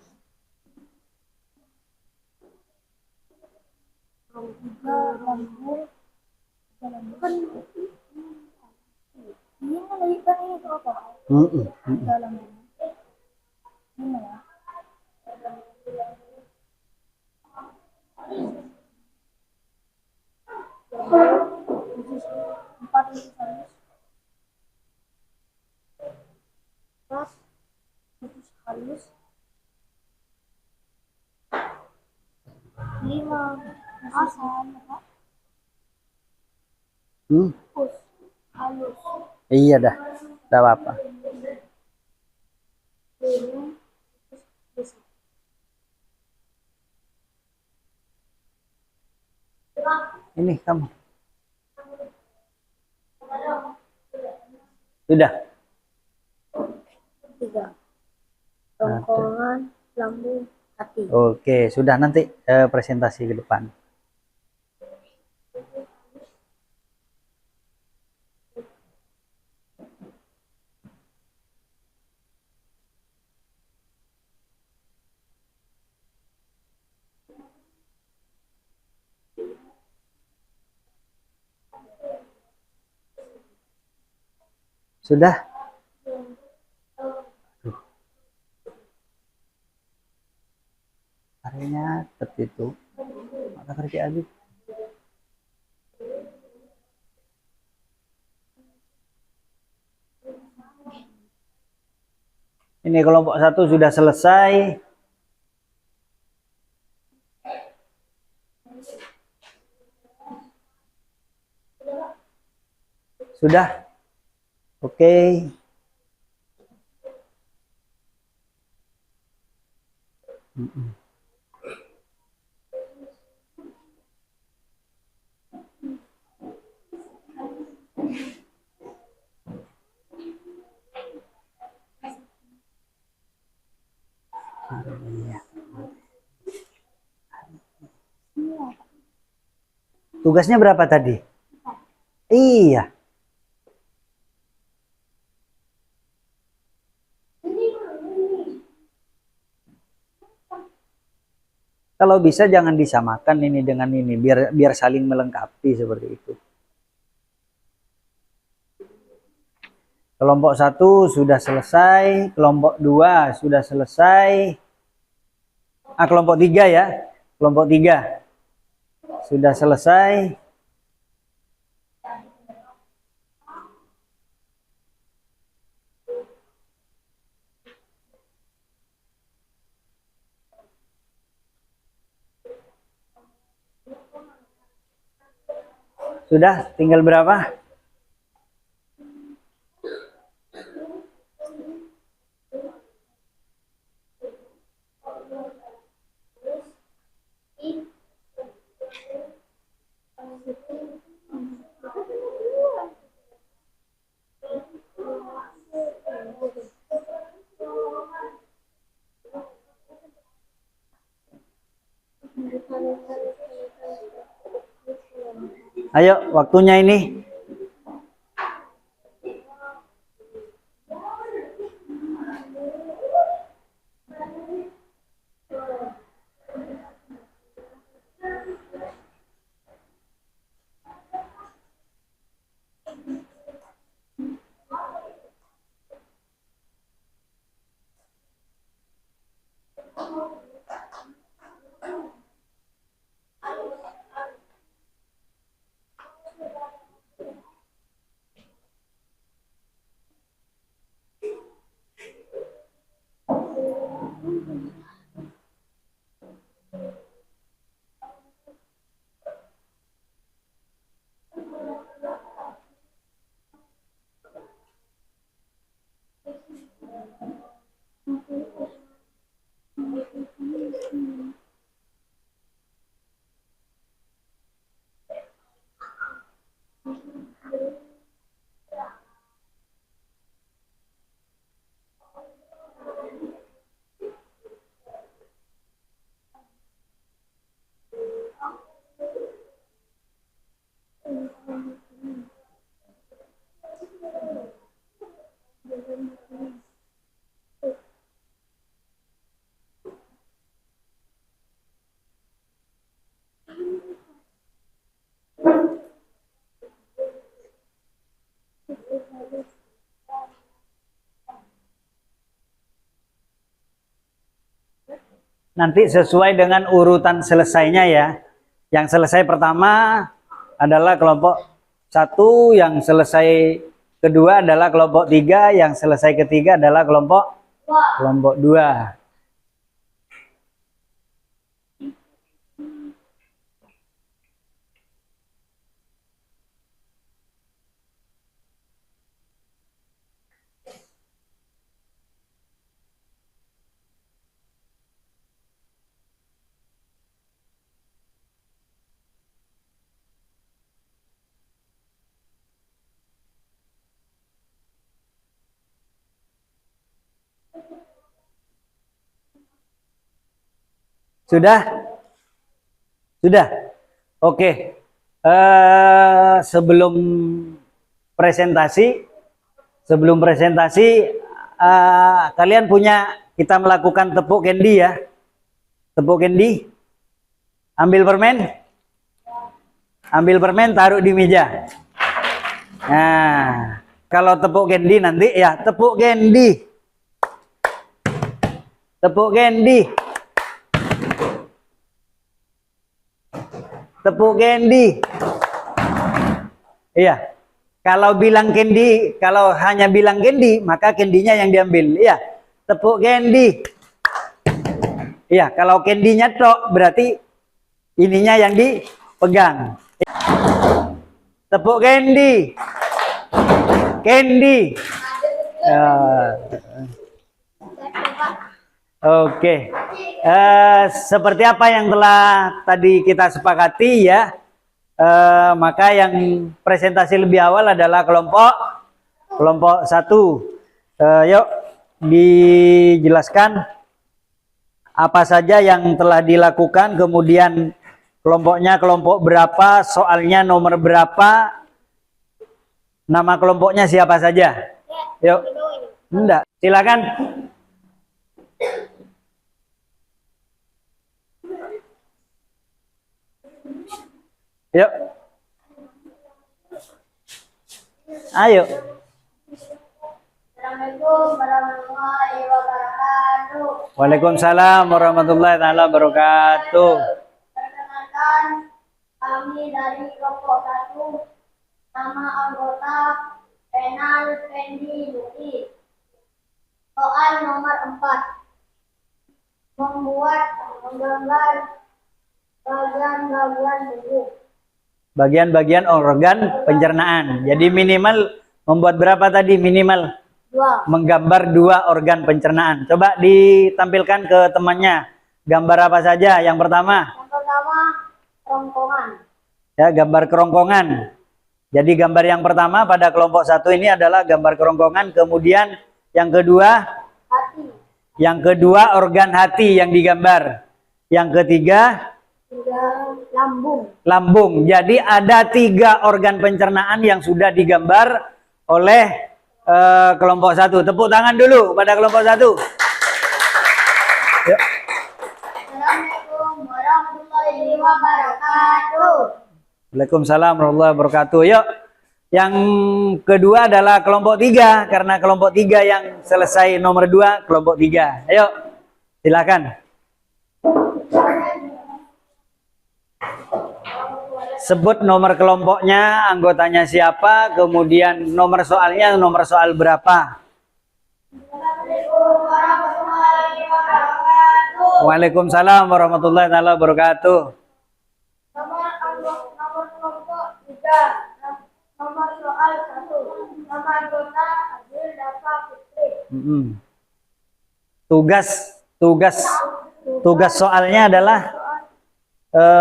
Halus. 5 asam Pak. Halus. Iya dah. Enggak apa-apa. Ini kamu. Sudah. 3. Rongkongan, lambung, hati. Oke, sudah nanti presentasi ke depan. Sudah? Harinya seperti itu. Maka kerja habis. Ini kelompok 1 sudah selesai. Sudah? Oke. Tugasnya berapa tadi? Iya. Kalau bisa jangan disamakan ini dengan ini, biar saling melengkapi seperti itu. Kelompok 1 sudah selesai, kelompok 2 sudah selesai. Kelompok 3 ya. Kelompok 3 sudah selesai. Sudah, tinggal berapa? Ayo, waktunya ini. Nanti sesuai dengan urutan selesainya ya. Yang selesai pertama adalah kelompok 1, yang selesai kedua adalah kelompok 3, yang selesai ketiga adalah kelompok 2. Sudah? Sudah? Oke. Sebelum presentasi, kalian punya, kita melakukan tepuk kendi ya. Tepuk kendi. Ambil permen, taruh di meja. Nah, kalau tepuk kendi nanti ya, tepuk kendi. Tepuk kendi. Tepuk kendi. Iya. Kalau bilang kendi, kalau hanya bilang kendi, maka kendinya yang diambil. Iya. Tepuk kendi. Iya, kalau kendinya tok berarti ininya yang dipegang. Tepuk kendi. Kendi. Oke. Seperti apa yang telah tadi kita sepakati ya, maka yang presentasi lebih awal adalah kelompok 1. Yuk dijelaskan apa saja yang telah dilakukan, kemudian kelompoknya kelompok berapa, soalnya nomor berapa, nama kelompoknya siapa saja. Yuk. Enggak, silakan. Yuk. Ayo. Assalamualaikum warahmatullahi wabarakatuh. Waalaikumsalam warahmatullahi taala wabarakatuh. Perkenalkan, kami dari kelompok 1. Nama anggota Renal Fendi Luki. Soal nomor 4. Menggambar bagian-bagian tubuh. Bagian-bagian organ pencernaan. Jadi minimal membuat berapa tadi minimal? 2. Menggambar 2 organ pencernaan. Coba ditampilkan ke temannya. Gambar apa saja? Yang pertama? Yang pertama, kerongkongan. Ya, gambar kerongkongan. Jadi gambar yang pertama pada kelompok 1 ini adalah gambar kerongkongan. Kemudian yang kedua? Hati. Yang kedua organ hati yang digambar. Yang ketiga? Lambung. Lambung. Jadi ada 3 organ pencernaan yang sudah digambar oleh kelompok 1. Tepuk tangan dulu pada kelompok 1. Yuk. Assalamualaikum warahmatullahi wabarakatuh. Waalaikumsalam warahmatullahi wabarakatuh. Yuk. Yang kedua adalah kelompok 3. Karena kelompok 3 yang selesai nomor 2, kelompok 3. Ayo, silakan. Sebut nomor kelompoknya, anggotanya siapa, kemudian nomor soalnya, nomor soal berapa. Assalamualaikum warahmatullahi wabarakatuh. Waalaikumsalam warahmatullahi wabarakatuh. Nomor kelompok 3. Nomor soal 1. Nama anggota Azril Dafa Fitri. Tugas soalnya adalah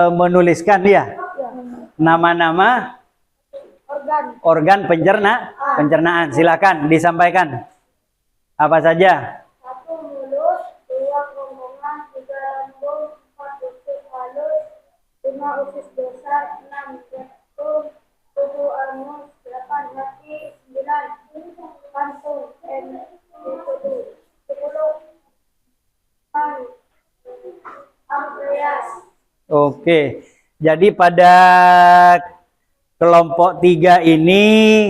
menuliskan dia nama-nama organ pencernaan. Silakan disampaikan. Apa saja? 1. Mulut, 2. kerongkongan, 3. lambung, 4. usus halus, 5. usus besar, 6. jantung, 7. anus, 8. hati, 9. kantung, 10. pankreas. Oke. Jadi pada kelompok 3 ini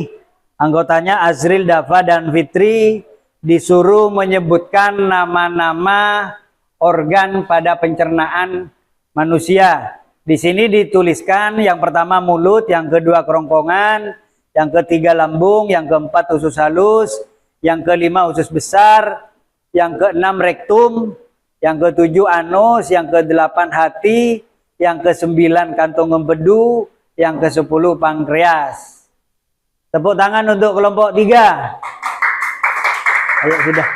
anggotanya Azril, Dafa, dan Fitri disuruh menyebutkan nama-nama organ pada pencernaan manusia. Di sini dituliskan yang pertama mulut, yang kedua kerongkongan, yang ketiga lambung, yang keempat usus halus, yang kelima usus besar, yang keenam rektum, yang ketujuh anus, yang kedelapan hati, yang ke-9 kantung empedu, yang ke-10 pankreas. Tepuk tangan untuk kelompok 3. Ayo sudah.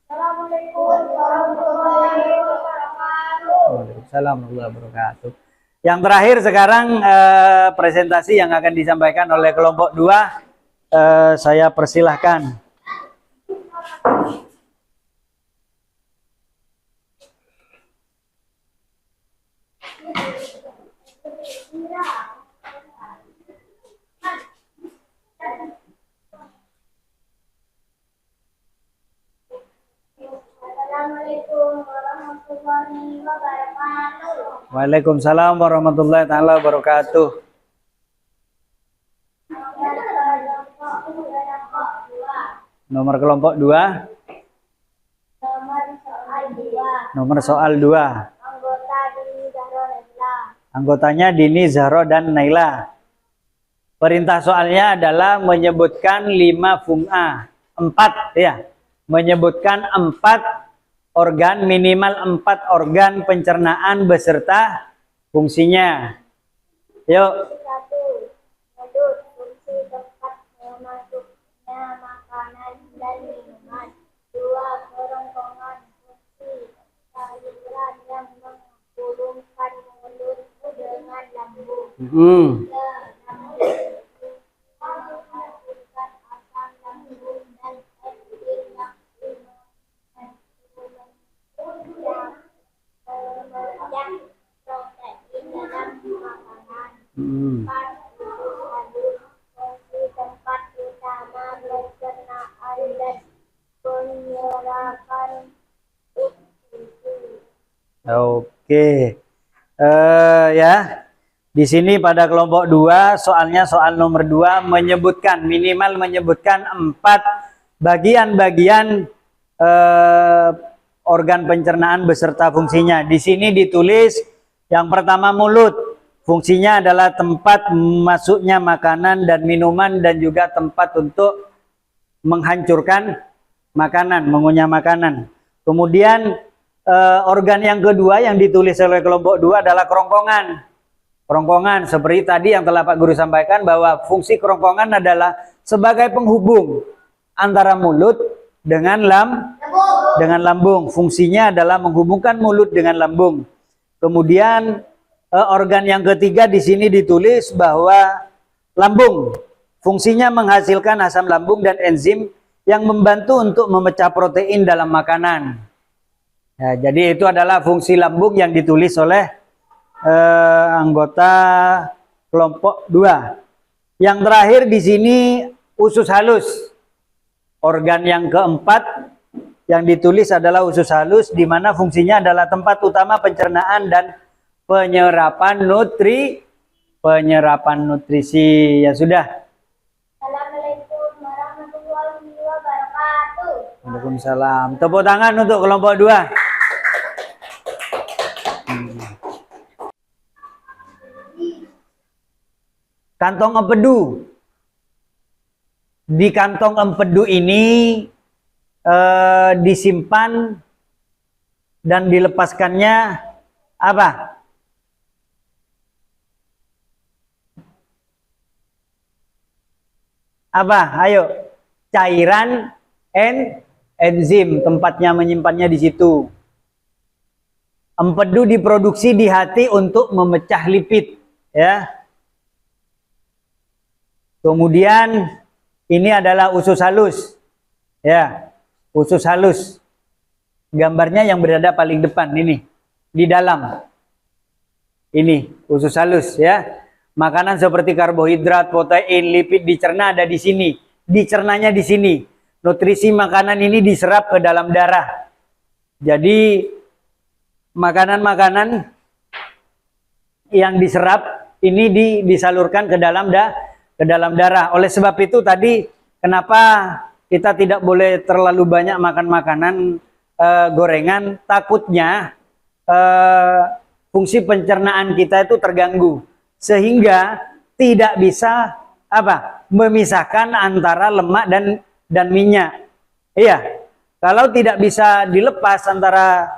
Assalamualaikum warahmatullahi wabarakatuh. Waalaikumsalam warahmatullahi wabarakatuh. Yang terakhir sekarang presentasi yang akan disampaikan oleh kelompok 2. Saya persilahkan. Assalamualaikum warahmatullahi wabarakatuh. Waalaikumsalam warahmatullahi wabarakatuh. Nomor kelompok 2. Nomor soal 2. Anggota Dini Zahro Naila. Anggotanya Dini, Zahro, dan Naila. Perintah soalnya adalah menyebutkan 4 ya. Menyebutkan 4 organ, minimal 4 organ pencernaan beserta fungsinya. Yuk. 1. Mulut, fungsi tempat memasuknya makanan dan minuman. 2. kerongkongan, fungsi saluran yang menghubungkan mulut dengan lambung. 3. menghasilkan asam lambung dan enzim yang menyerap protein dalam makanan. 4. usus halus, fungsi tempat utama pencernaan dan penyerapan nutrisi. Oke. Ya. Di sini pada kelompok 2 soalnya soal nomor 2 menyebutkan minimal menyebutkan 4 bagian-bagian organ pencernaan beserta fungsinya. Di sini ditulis yang pertama mulut. Fungsinya adalah tempat masuknya makanan dan minuman dan juga tempat untuk menghancurkan makanan, mengunyah makanan. Kemudian organ yang kedua yang ditulis oleh kelompok 2 adalah kerongkongan. Kerongkongan seperti tadi yang telah Pak Guru sampaikan bahwa fungsi kerongkongan adalah sebagai penghubung antara mulut dengan lambung. Fungsinya adalah menghubungkan mulut dengan lambung. Kemudian organ yang ketiga di sini ditulis bahwa lambung. Fungsinya menghasilkan asam lambung dan enzim yang membantu untuk memecah protein dalam makanan. Ya, jadi itu adalah fungsi lambung yang ditulis oleh anggota kelompok 2. Yang terakhir di sini usus halus. Organ yang keempat yang ditulis adalah usus halus, di mana fungsinya adalah tempat utama pencernaan dan penyerapan nutrisi. Ya sudah. Assalamualaikum warahmatullahi wabarakatuh. Waalaikumsalam. Tepuk tangan untuk kelompok 2. Kantong empedu. Di kantong empedu ini disimpan dan dilepaskannya apa? Apa? Ayo. Cairan enzim, tempatnya menyimpannya di situ. Empedu diproduksi di hati untuk memecah lipid, ya. Kemudian ini adalah usus halus. Ya, usus halus. Gambarnya yang berada paling depan ini, di dalam. Ini usus halus, ya. Makanan seperti karbohidrat, protein, lipid dicerna ada di sini. Dicernanya di sini. Nutrisi makanan ini diserap ke dalam darah. Jadi makanan-makanan yang diserap ini disalurkan ke dalam darah. Oleh sebab itu tadi kenapa kita tidak boleh terlalu banyak makan makanan gorengan, takutnya fungsi pencernaan kita itu terganggu sehingga tidak bisa memisahkan antara lemak dan minyak. Iya, kalau tidak bisa dilepas antara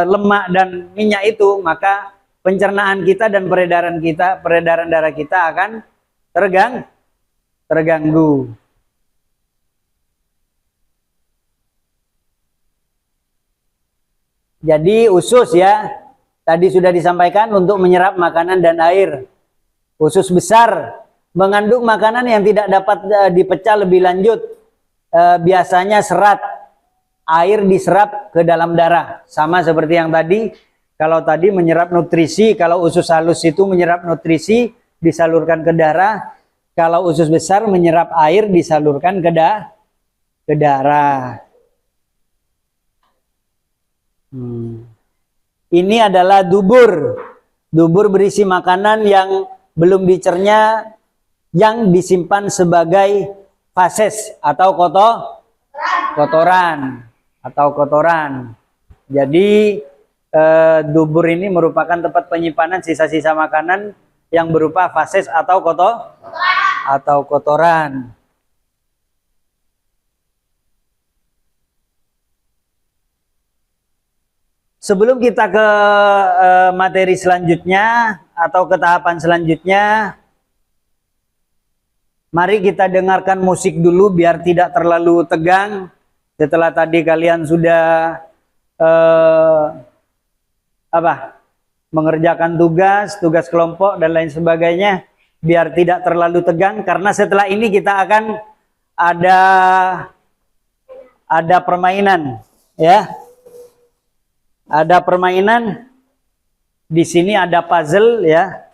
lemak dan minyak itu, maka pencernaan kita dan peredaran darah kita akan terganggu. Jadi usus, ya, tadi sudah disampaikan untuk menyerap makanan dan air. Usus besar mengandung makanan yang tidak dapat dipecah lebih lanjut. Biasanya serat, air diserap ke dalam darah. Sama seperti yang tadi, kalau tadi menyerap nutrisi, kalau usus halus itu menyerap nutrisi, disalurkan ke darah. Kalau usus besar menyerap air, disalurkan ke darah. Ini adalah dubur. Dubur berisi makanan yang belum dicerna, yang disimpan sebagai fases atau kotoran. Jadi dubur ini merupakan tempat penyimpanan sisa-sisa makanan yang berupa fases atau kotoran. Sebelum kita ke materi selanjutnya atau ke tahapan selanjutnya, mari kita dengarkan musik dulu biar tidak terlalu tegang. Setelah tadi kalian sudah mengerjakan tugas kelompok dan lain sebagainya, biar tidak terlalu tegang, karena setelah ini kita akan ada permainan, ya. Ada permainan. Di sini ada puzzle, ya.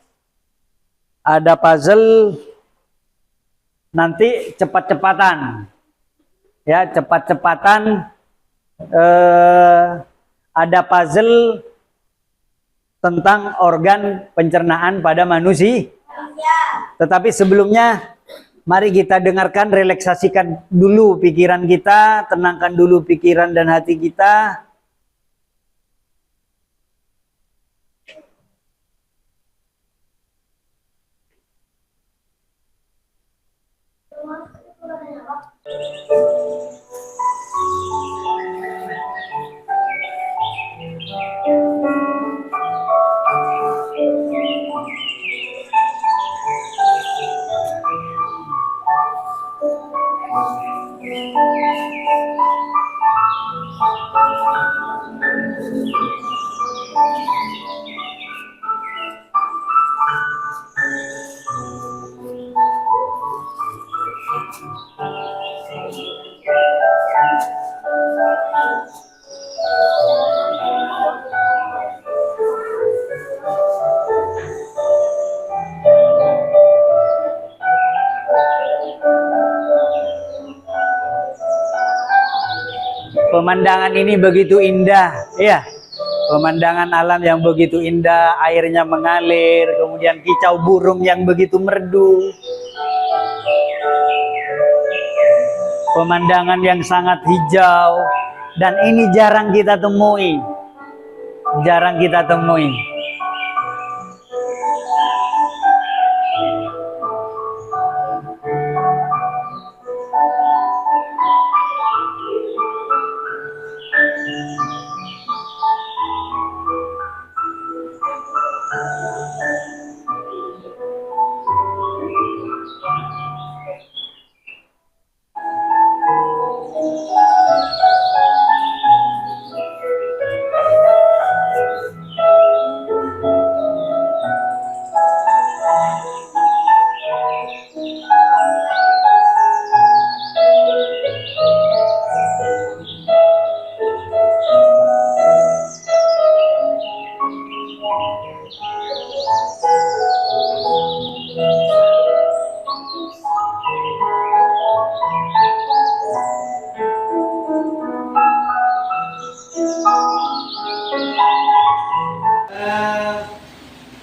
Ada puzzle. Nanti cepat-cepatan. Ya, cepat-cepatan. Ada puzzle tentang organ pencernaan pada manusia. Tetapi sebelumnya Mari kita dengarkan, relaksasikan dulu pikiran kita, tenangkan dulu pikiran dan hati kita. Pemandangan ini begitu indah, ya. Pemandangan alam yang begitu indah, airnya mengalir, kemudian kicau burung yang begitu merdu. Pemandangan yang sangat hijau, dan ini jarang kita temui. Jarang kita temui.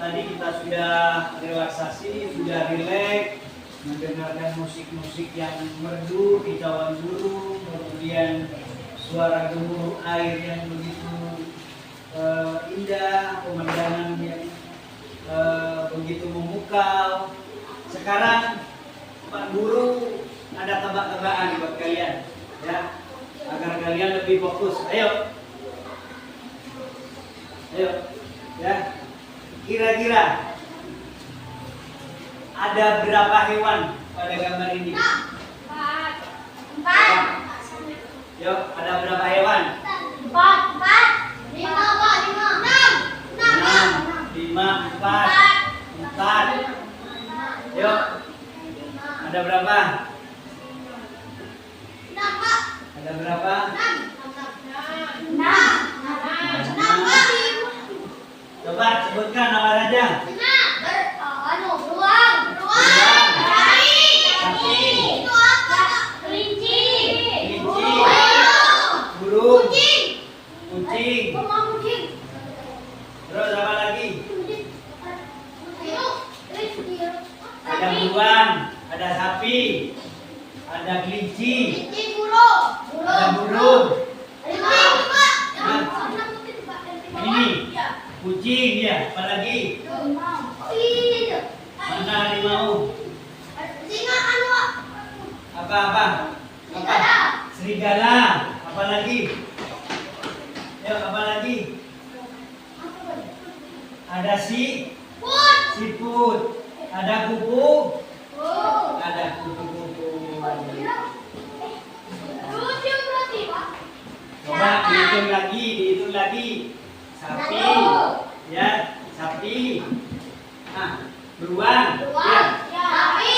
Tadi kita sudah relaksasi, sudah rileks, mendengarkan musik-musik yang merdu, kicauan burung, kemudian suara gemuruh air yang begitu indah, pemandangan yang begitu memukau. Sekarang Pak Guru ada tebak-tebakan buat kalian, ya, agar kalian lebih fokus. Ayo, ya. Kira-kira ada berapa hewan pada gambar ini? Empat. Yuk, ada berapa hewan? Empat. Lima. Enam. 6, 5, 4. Yuk, ada berapa? Ada berapa? Enam. Coba sebutkan apa saja. Kelinci. Burung, kucing. Terus apa lagi? Ada beruang, ada sapi, ada kelinci, ada burung. Ini kucing, ya. Apa lagi? Mana harimau? Apa? Serigala. Apa lagi? Ya, apa lagi? Ada siput. Ada kupu. Ada kupu-kupu. Coba dihitung lagi. Sapi. Ya, sapi. Nah, beruang. Ya. Sapi.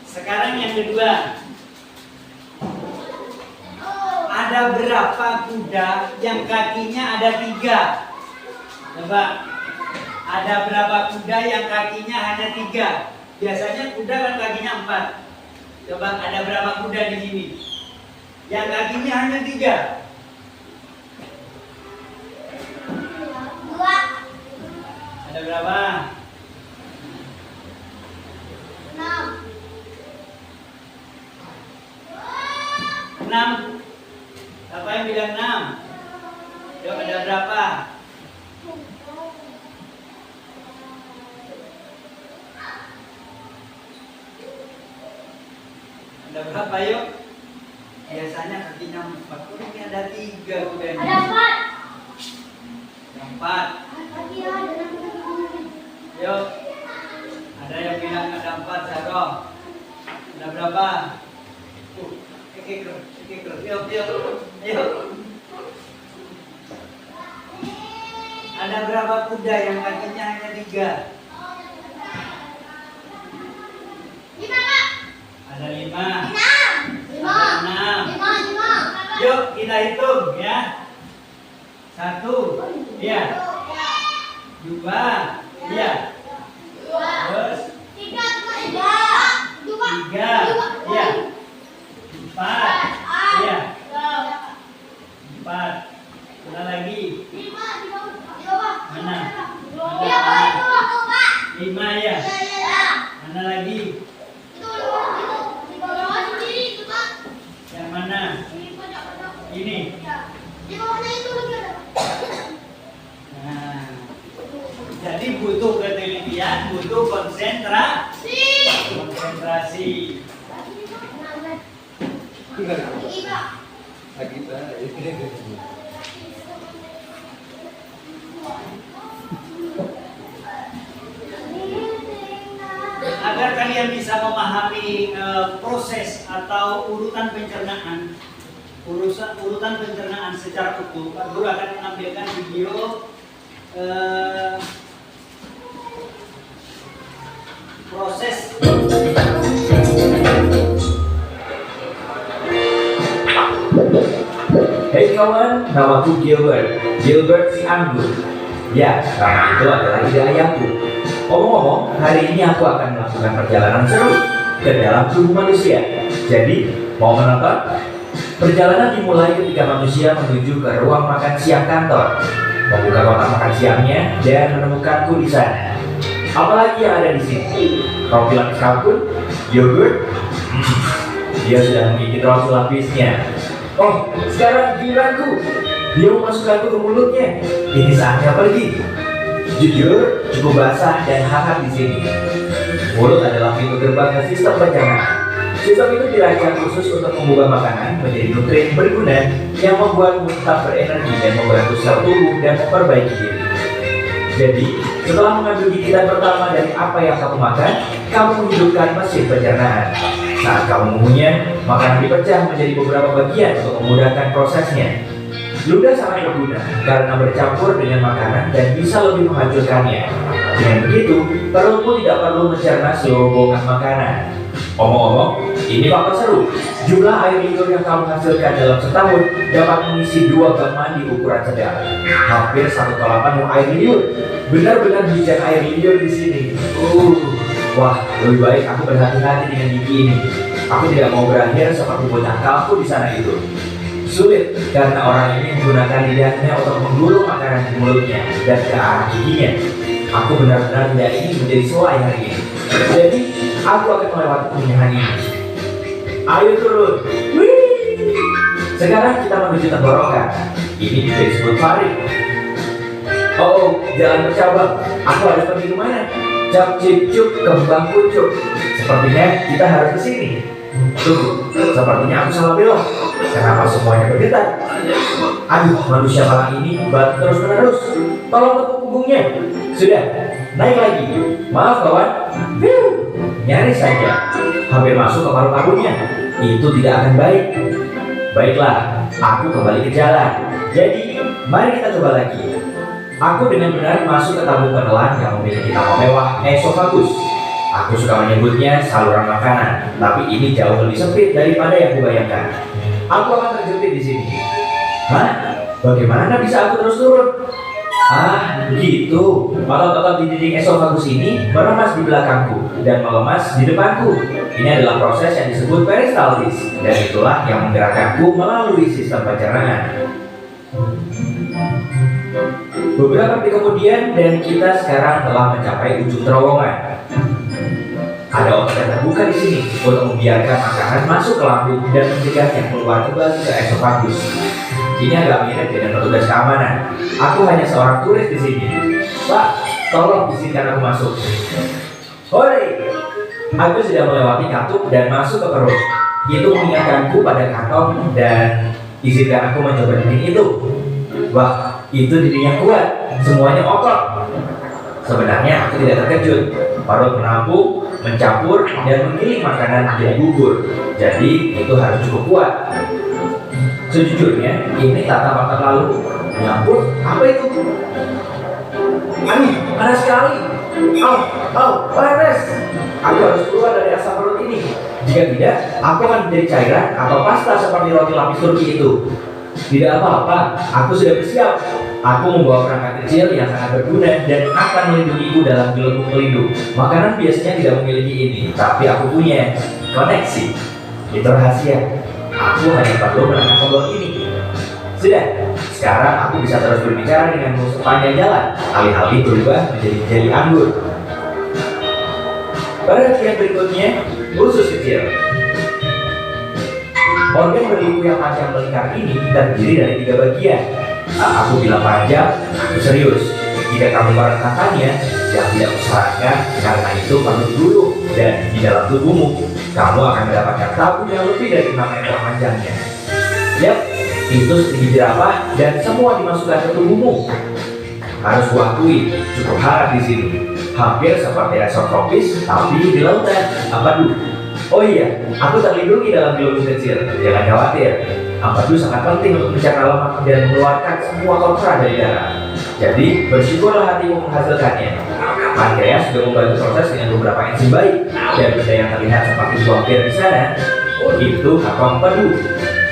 Sekarang yang kedua, ada berapa kuda yang kakinya ada 3? Coba, ada berapa kuda yang kakinya hanya 3? Biasanya kuda kan kakinya 4. Coba ada berapa kuda di sini? Yang kakinya hanya 3. Dua. Ada berapa? 6. 6. Siapa yang bilang 6? Coba ada berapa? Ada berapa yuk? Biasanya kakinya 4, ini ada 3 kudanya. Ada 4. Ada 4. Lagi ada 6. Yuk. Ada yang bilang ada 4, Saro. Ada berapa? Keker. Yuk. Ada berapa kuda yang kakinya hanya 3? 5, Kak. Ada 5. 6. 5. Yuk kita hitung ya. 1, iya. 2, iya. Terus 3, iya. 4, iya. 4. Mana lagi? Mana? 5 ya. Mana lagi? Yang mana? Ini. Nah, jadi butuh ketelitian, butuh konsentrasi. Agar kalian bisa memahami proses atau urutan pencernaan, secara utuh, Pak Guru akan menampilkan video proses. Hey kawan, namaku Gilbert si Anggun. Ya, nama itu adalah ide ayahku. Ngomong-ngomong, hari ini aku akan melakukan perjalanan seru ke dalam tubuh manusia. Jadi, mau menonton? Perjalanan dimulai ketika manusia menuju ke ruang makan siang kantor, membuka kotak makan siangnya dan menemukanku di sana. Apalagi yang ada di sini? Roti lapis kalkun, yogurt. Dia sudah menggigit roti lapisnya. Oh, sekarang giliranku. Dia memasukkanku ke mulutnya. Ini saatnya pergi. Jujur, cukup basah dan hangat di sini. Mulut adalah pintu gerbang ke sistem pencernaan. Sistem itu dirancang khusus untuk membuka makanan menjadi nutrien berguna yang membuatmu tetap berenergi dan membantu sel tubuh dan memperbaiki diri. Jadi, setelah mengambil gigitan pertama dari apa yang kamu makan, kamu menghidupkan mesin pencernaan. Saat kamu mengunyah, makanan dipecah menjadi beberapa bagian untuk memudahkan prosesnya. Ludah sangat berguna karena bercampur dengan makanan dan bisa lebih menghancurkannya. Dengan begitu, perutmu tidak perlu mencerna seluruh bongkah makanan. Omong-omong, ini fakta seru. Jumlah air liur yang kamu hasilkan dalam setahun dapat mengisi 2 bak mandi ukuran sedang. Hampir 1 kolam penuh air liur. Benar-benar hujan air liur di sini. Wah, lebih baik aku berhati-hati dengan gigi ini. Aku tidak mau berakhir seperti bocah kalku di sana itu. Sulit karena orang ini menggunakan lidahnya untuk menggulung makanan di mulutnya dan ke arah giginya. Aku benar-benar tidak ingin menjadi selai hari ini. Jadi, aku akan melewati pemilihan ini. Ayo turun. Wih! Sekarang kita menuju tenggorokan. Ini juga disebut faring. Oh, jalan bercabang. Aku harus pergi kemana? Cap cip cup kembang kucuk. Sepertinya kita harus ke sini. Tunggu, sepertinya aku salah belok. Kenapa semuanya bergetar? Aduh, manusia malang ini batu terus menerus. Tolong tepuk punggungnya. Sudah, naik lagi. Maaf kawan. Nyaris saja. Hampir masuk ke paru-parunya. Itu tidak akan baik. Baiklah, aku kembali ke jalan. Jadi, mari kita coba lagi. Aku dengan benar masuk ke tabung penelan yang memiliki nama mewah esofagus. Aku suka menyebutnya saluran makanan, tapi ini jauh lebih sempit daripada yang kubayangkan. Aku akan terjepit di sini. Hah? Bagaimana bisa aku terus turun? Ah, begitu. Otot-otot di dinding esofagus ini meremas di belakangku dan melemas di depanku. Ini adalah proses yang disebut peristaltis, dan itulah yang menggerakkanku melalui sistem pencernaan. Beberapa detik kemudian, dan kita sekarang telah mencapai ujung terowongan. Ada otot yang terbuka di sini untuk membiarkan makanan masuk ke lambung dan mencegahnya keluar kembali ke esofagus. Ini agak mirip dengan petugas keamanan. Aku hanya seorang turis di sini. Pak, tolong izinkan aku masuk. Hore! Aku sudah melewati katup dan masuk ke perut. Itu mengingatkanku pada kantong dan izinkan aku mencoba dinding itu. Wah, itu dinding yang kuat. Semuanya otot. Sebenarnya aku tidak terkejut. Parut menampung, mencampur, dan menggiling makanan menjadi bubur. Jadi itu harus cukup kuat. Sejujurnya, ini tak tampak terlalu. Ya ampun, apa itu? Aduh, panas sekali. Panas. Aku harus keluar dari asap perut ini. Jika tidak, aku akan menjadi cairan atau pasta seperti roti lapis Turki itu. Tidak apa-apa, aku sudah bersiap. Aku membawa perangkat kecil yang sangat berguna dan akan melindungiku dalam gelembung pelindung. Makanan biasanya tidak memiliki ini, tapi aku punya koneksi. Itu rahasia. Aku hanya perlu menekan tombol ini. Sudah, sekarang aku bisa terus berbicara denganmu sepanjang jalan. Alih-alih berubah menjadi jeli anggur. Perhatian berikutnya, usus kecil. Organ berliku yang panjang melingkar ini terdiri dari 3 bagian. Aku bilang panjang, aku serius. Jika kamu merasakannya, yang tidak usahakan karena itu perlu dulu. Dan di dalam tubuhmu, kamu akan mendapatkan tabung yang lebih dari 6 meter panjangnya. Yap, itu setinggi jerapah dan semua dimasukkan ke tubuhmu. Harus kuakui, cukup hangat di sini. Hampir seperti resort tropis, tapi di lautan. Ampadu. Oh iya, aku terlindungi dalam gelembung kecil. Jangan khawatir. Ampadu sangat penting untuk mencerna lemak dan mengeluarkan semua kotoran dari darah. Jadi, bersyukurlah hatimu menghasilkannya. Pankreas juga membantu proses dengan beberapa enzim baik. Dan benda yang terlihat seperti buah pir di sana, itu kakao empedu.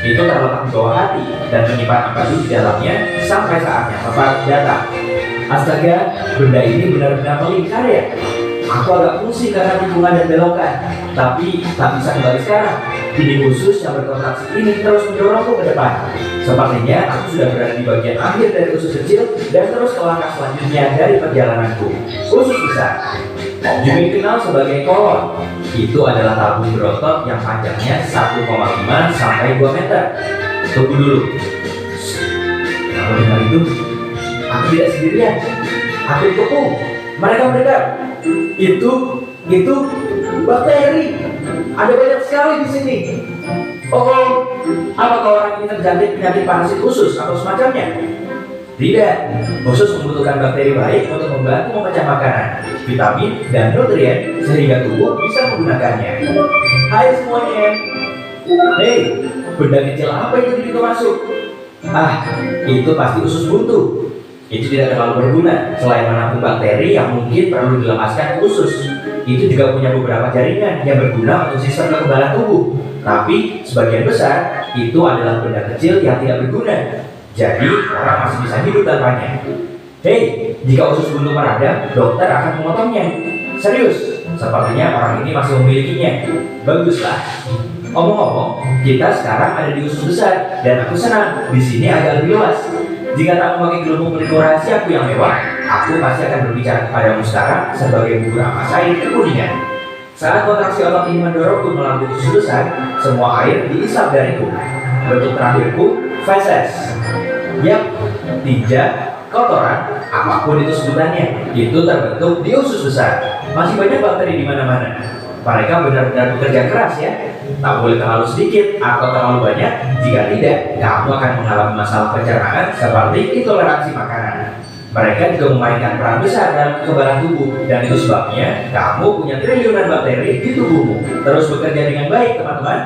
Itu terletak di bawah hati dan menyimpan empedu di dalamnya sampai saatnya tepat datang. Astaga, benda ini benar-benar melingkar ya. Aku agak pusing karena tikungan dan belokan, tapi tak bisa kembali sekarang. Dinding usus yang berkontraksi ini terus mendorongku ke depan. Sepertinya aku sudah berada di bagian akhir dari usus kecil dan terus ke langkah selanjutnya dari perjalananku. Usus besar, juga dikenal sebagai kolon. Itu adalah tabung berotot yang panjangnya 1,5 sampai 2 meter. Tunggu dulu. Kamu dengar itu? Aku tidak sendirian. Aku dikepung. Mereka mendekat. Itu bakteri. Ada banyak sekali di sini. Oh, apakah orang ini terjangkit penyakit parasit usus atau semacamnya? Tidak. Usus membutuhkan bakteri baik untuk membantu memecah makanan, vitamin, dan nutrien sehingga tubuh bisa menggunakannya. Hai semuanya. Hei, benda kecil apa itu di pintu masuk? Itu pasti usus buntu. Itu tidak terlalu berguna selain menampung bakteri yang mungkin perlu dilepaskan ke usus. Itu juga punya beberapa jaringan yang berguna untuk sistem kekebalan tubuh. Tapi sebagian besar itu adalah benda kecil yang tidak berguna. Jadi orang masih bisa hidup tanpanya. Hei, jika usus buntu meradang, dokter akan memotongnya. Serius, sepertinya orang ini masih memilikinya. Baguslah. Omong-omong, kita sekarang ada di usus besar dan aku senang. Di sini agak lebih luas. Jika tak memakai gelembung pelindung rahasiaku yang mewah, aku pasti akan berbicara kepadamu sekarang sebagai bubur ampas air kekuningan. Saat kontraksi otot ini mendorongku melalui usus besar, semua air diisap dariku. Bentuk terakhirku, feses. Yap, tinja, kotoran, apapun itu sebutannya, itu terbentuk di usus besar. Masih banyak bakteri di mana-mana. Mereka benar-benar bekerja keras ya. Tak boleh terlalu sedikit atau terlalu banyak. Jika tidak, kamu akan mengalami masalah pencernaan seperti intoleransi makanan. Mereka juga memainkan peran besar dalam kekebalan tubuh, dan itu sebabnya kamu punya triliunan bakteri di tubuhmu. Terus bekerja dengan baik, teman-teman.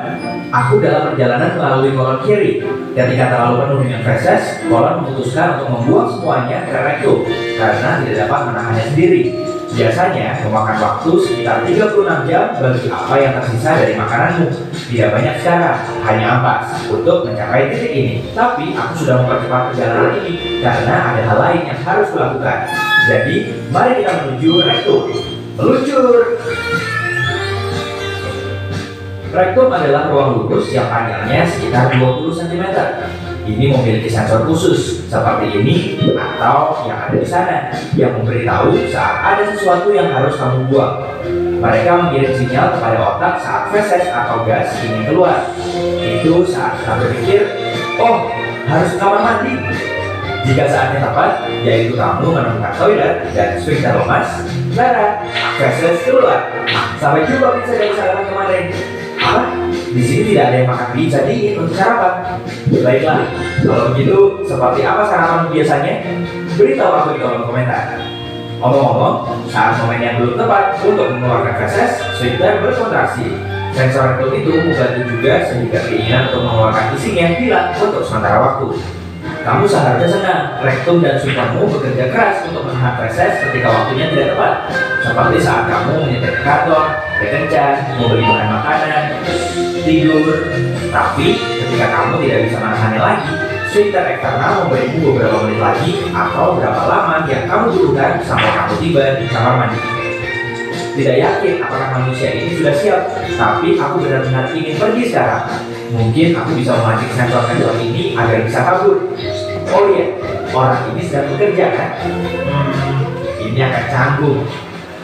Aku dalam perjalanan melalui kolon kiri. Ketika terlalu penuh dengan feses, kolon memutuskan untuk membuang semuanya ke rektum karena tidak dapat menahannya sendiri. Biasanya memakan waktu sekitar 36 jam bagi apa yang tersisa dari makananmu. Tidak banyak sekarang, hanya ampas untuk mencapai titik ini. Tapi aku sudah mempercepat perjalanan ini karena ada hal lain yang harus kulakukan. Jadi, mari kita menuju rektum. Meluncur. Rektum adalah ruang lurus yang panjangnya sekitar 20 cm. Ini memiliki sensor khusus seperti ini atau yang ada di sana yang memberitahu saat ada sesuatu yang harus kamu buang. Mereka mengirim sinyal kepada otak saat feses atau gas ingin keluar. Itu saat kita berpikir, oh harus ke kamar mandi. Jika saatnya tepat, yaitu kamu menemukan toilet dan sphincter lemas, Lara, feses keluar. Sampai jumpa pizza dari sarapan kemarin. Apa? Di sini tidak ada yang makan pizza dingin untuk sarapan. Baiklah, kalau begitu, seperti apa sarapan biasanya? Beritahu aku di kolom komentar. Omong-omong, saat momen yang belum tepat untuk mengeluarkan feses, sphincter berkontraksi. Sensor rektum itu membantu juga sehingga keinginan untuk mengeluarkan isinya hilang untuk sementara waktu. Kamu seharusnya senang, rektum dan sphinctermu bekerja keras untuk menahan feses ketika waktunya tidak tepat. Seperti saat kamu menyetir ke kantor, berkencan, membeli bahan makanan, tidur. Tapi ketika kamu tidak bisa menahannya lagi, sphincter eksternal memberimu beberapa menit lagi atau berapa lama yang kamu butuhkan sampai kamu tiba di kamar mandi. Tidak yakin apakah manusia ini sudah siap, tapi aku benar-benar ingin pergi sekarang. Mungkin aku bisa memancing sensor-sensor ini agar bisa kabur. Oh iya, orang ini sedang bekerja kan? Ini akan canggung.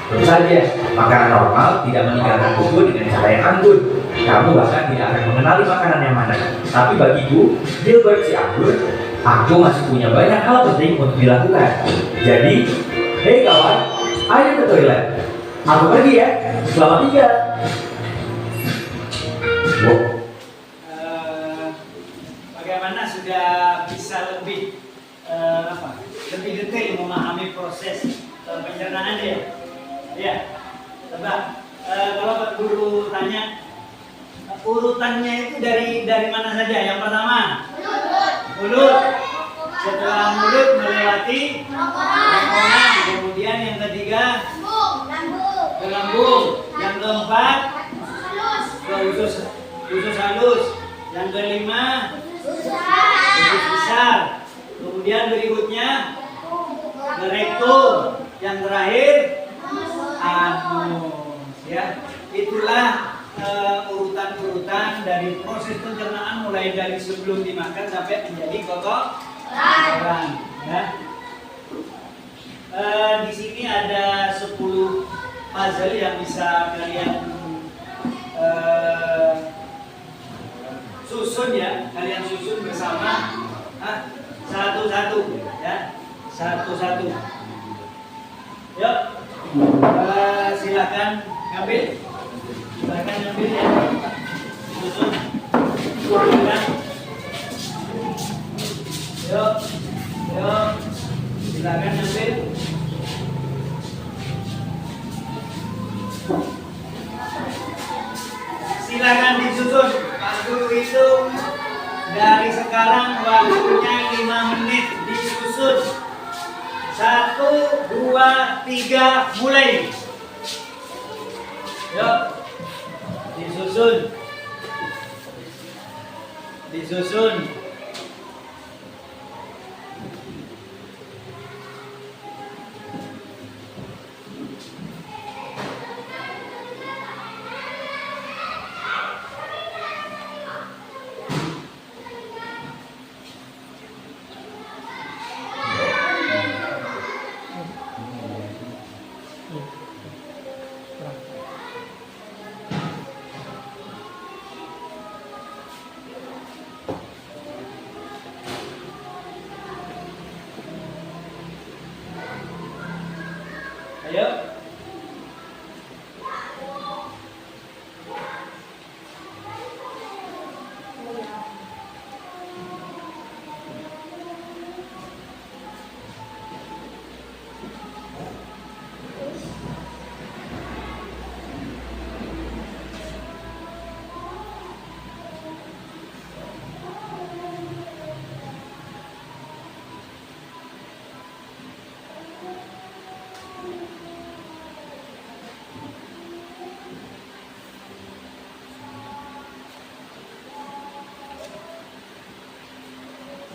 Tentu saja, makanan normal tidak meninggalkan tubuh dengan cara yang anggun. Kamu bahkan tidak akan mengenali makanan yang mana. Tapi bagiku, Gilbert si anggur, aku masih punya banyak hal penting untuk dilakukan. Jadi, hei kawan, ayo ke toilet. Aku pergi ya, selamat tinggal. Wow. Bagaimana sudah bisa lebih lebih detail memahami proses pencernaan dia? Ya, coba kalau Pak Guru tanya urutannya itu dari mana saja? Yang pertama, mulut. Setelah mulut melewati kerongkongan, kemudian yang ketiga ke lambung, yang keempat ke usus halus, yang kelima usus besar, kemudian berikutnya ke rektum, yang terakhir anus. Ya, itulah urutan-urutan dari proses pencernaan mulai dari sebelum dimakan sampai menjadi kotoran. Ya. Di sini ada 10 puzzle yang bisa kalian susun ya, kalian susun bersama satu-satu ya, satu-satu. Yuk, silakan ngambil ya, susun. Silakan. Yuk, silakan ngambil. Silakan disusun. Pak Guru itu dari sekarang waktunya 5 menit disusun. 1, 2, 3, mulai. Yuk, disusun.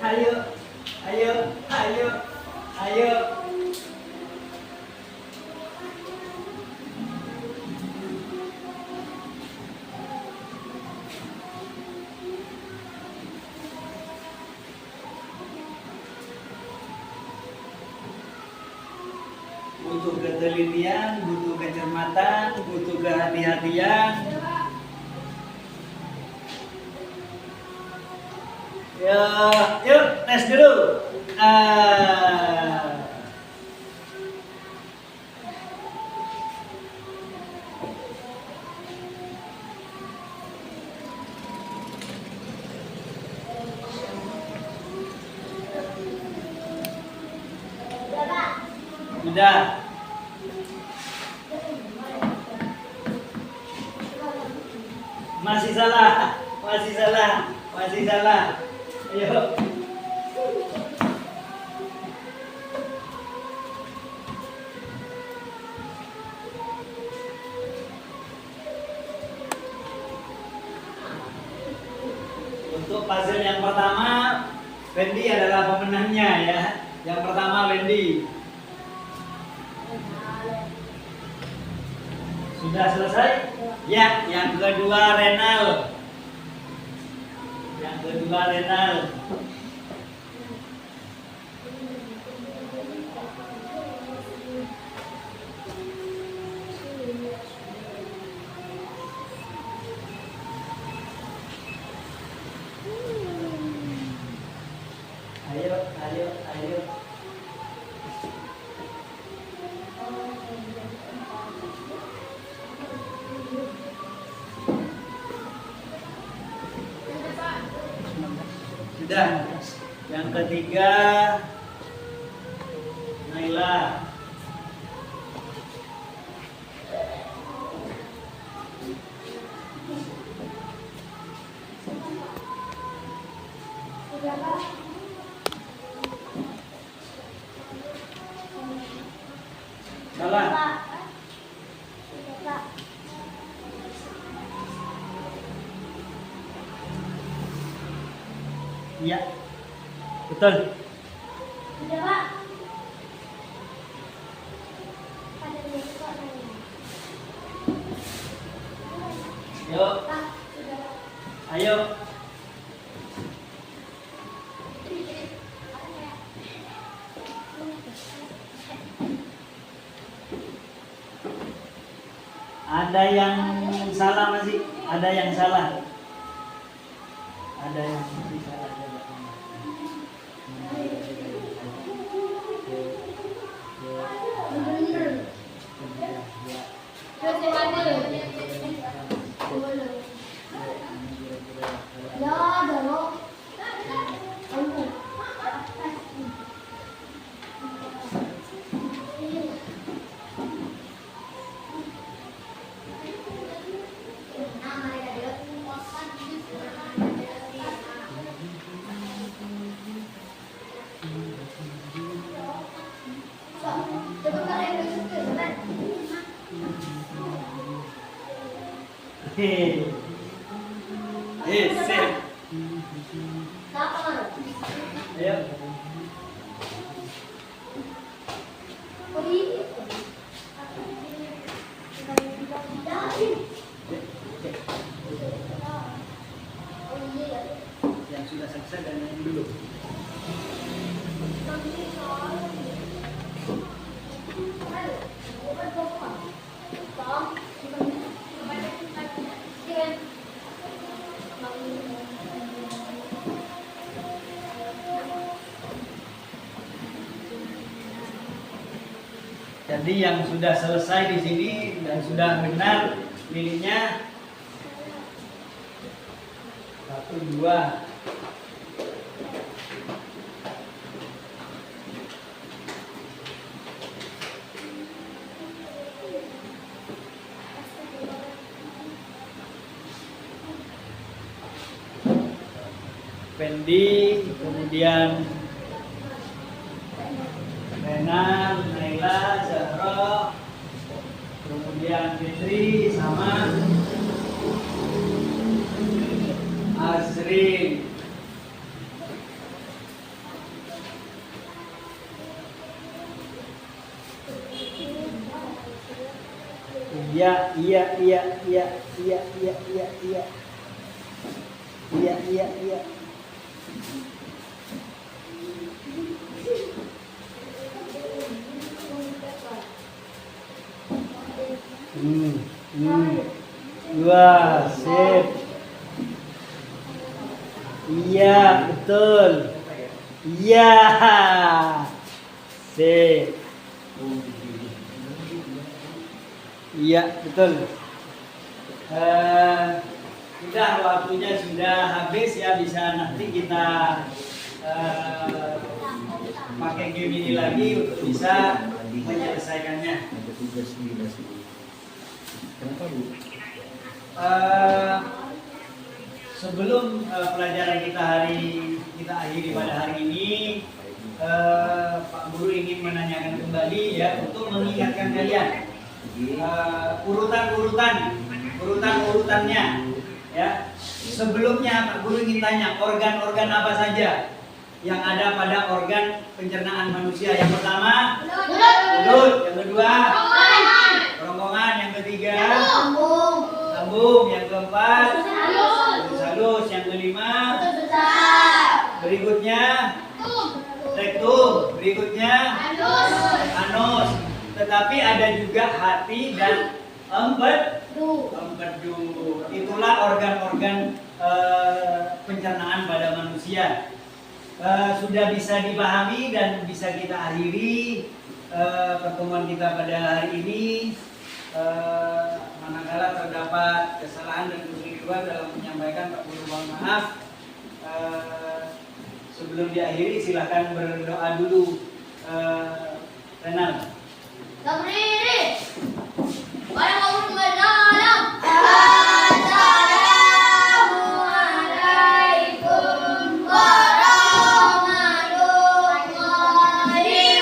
Ayo. Ayo. butuh ketelitian, butuh kecermatan, butuh kehati-hatian. Ya, yuk tes dulu. Sudah. Masih salah, masih salah, masih salah. Ayo. Untuk puzzle yang pertama, Wendy adalah pemenangnya ya. Yang pertama Wendy. Sudah selesai? Ya, yang kedua Renal. Yang kedua Renal. Ayo, ayo, ayo. Sudah. Yang ketiga Naila. Salah. Iya. Betul. Yuk. Ayo. Ada yang salah masih? Ada yang salah? Ada yang masih salah? Sip. Ayo. Yang sudah selesai dan yang dulu. Jadi yang sudah selesai di sini dan sudah benar miliknya 1, 2. Fendi, kemudian Renan, Naila, Zahra, kemudian Fitri sama Azrin. Iya. Dua, sip. Iya, betul. Iya. Sip. Iya, betul. Sudah waktunya sudah habis ya, bisa nanti kita pakai game ini lagi untuk bisa menyelesaikannya. Sebelum pelajaran kita akhiri pada hari ini, Pak Guru ingin menanyakan kembali ya, untuk mengingatkan kalian urutannya ya. Sebelumnya Pak Guru ingin tanya, organ-organ apa saja yang ada pada organ pencernaan manusia? Yang pertama mulut, yang kedua kerongkongan, yang ketiga lambung, yang keempat halus, yang kelima berikutnya rektum, berikutnya anus. Tetapi ada juga hati dan empedu. Itulah organ-organ pencernaan pada manusia. Sudah bisa dipahami dan bisa kita akhiri pertemuan kita pada hari ini. Manakala terdapat kesalahan dan kekeliruan dalam menyampaikan, Pak Guru mohon maaf. Sebelum diakhiri silakan berdoa dulu. Renal. Assalamualaikum warahmatullahi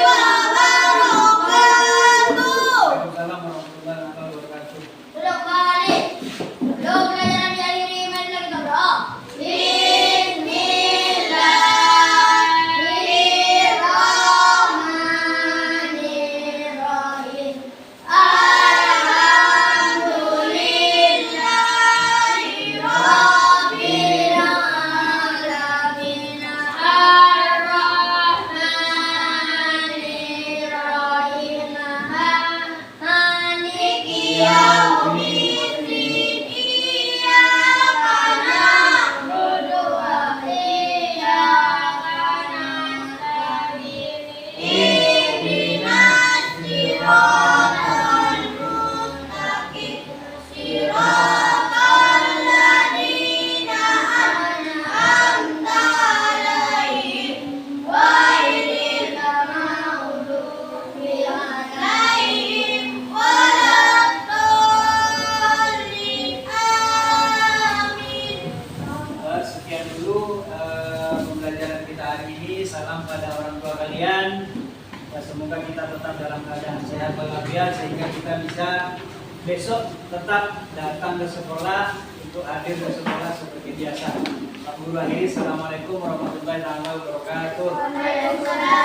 wabarakatuh. Waalaikumsalam warahmatullahi wabarakatuh. Belum balik. Belum pelajaran diakhiri, mari kita berdoa. Bismillahirrahmanirrahim. Alhamdulillahi rabbil alamin. Ar-Rahmanirrahim. Maliki yaumiddin. Iyyaka na'budu wa iyyaka nasta'in. Ihdinas siratal mustaqim. Siratal ladzina an'amta 'alaihim ghairil maghdubi 'alaihim waladdallin. Amin. Sekian dulu pembelajaran kita hari ini. Salam pada orang tua kalian. Semoga kita tetap dalam keadaan sehat walafiat sehingga kita bisa besok tetap datang ke sekolah untuk hadir ke sekolah seperti biasa. Pak Guru akhiri. Assalamualaikum warahmatullahi wabarakatuh. Waalaikumsalam.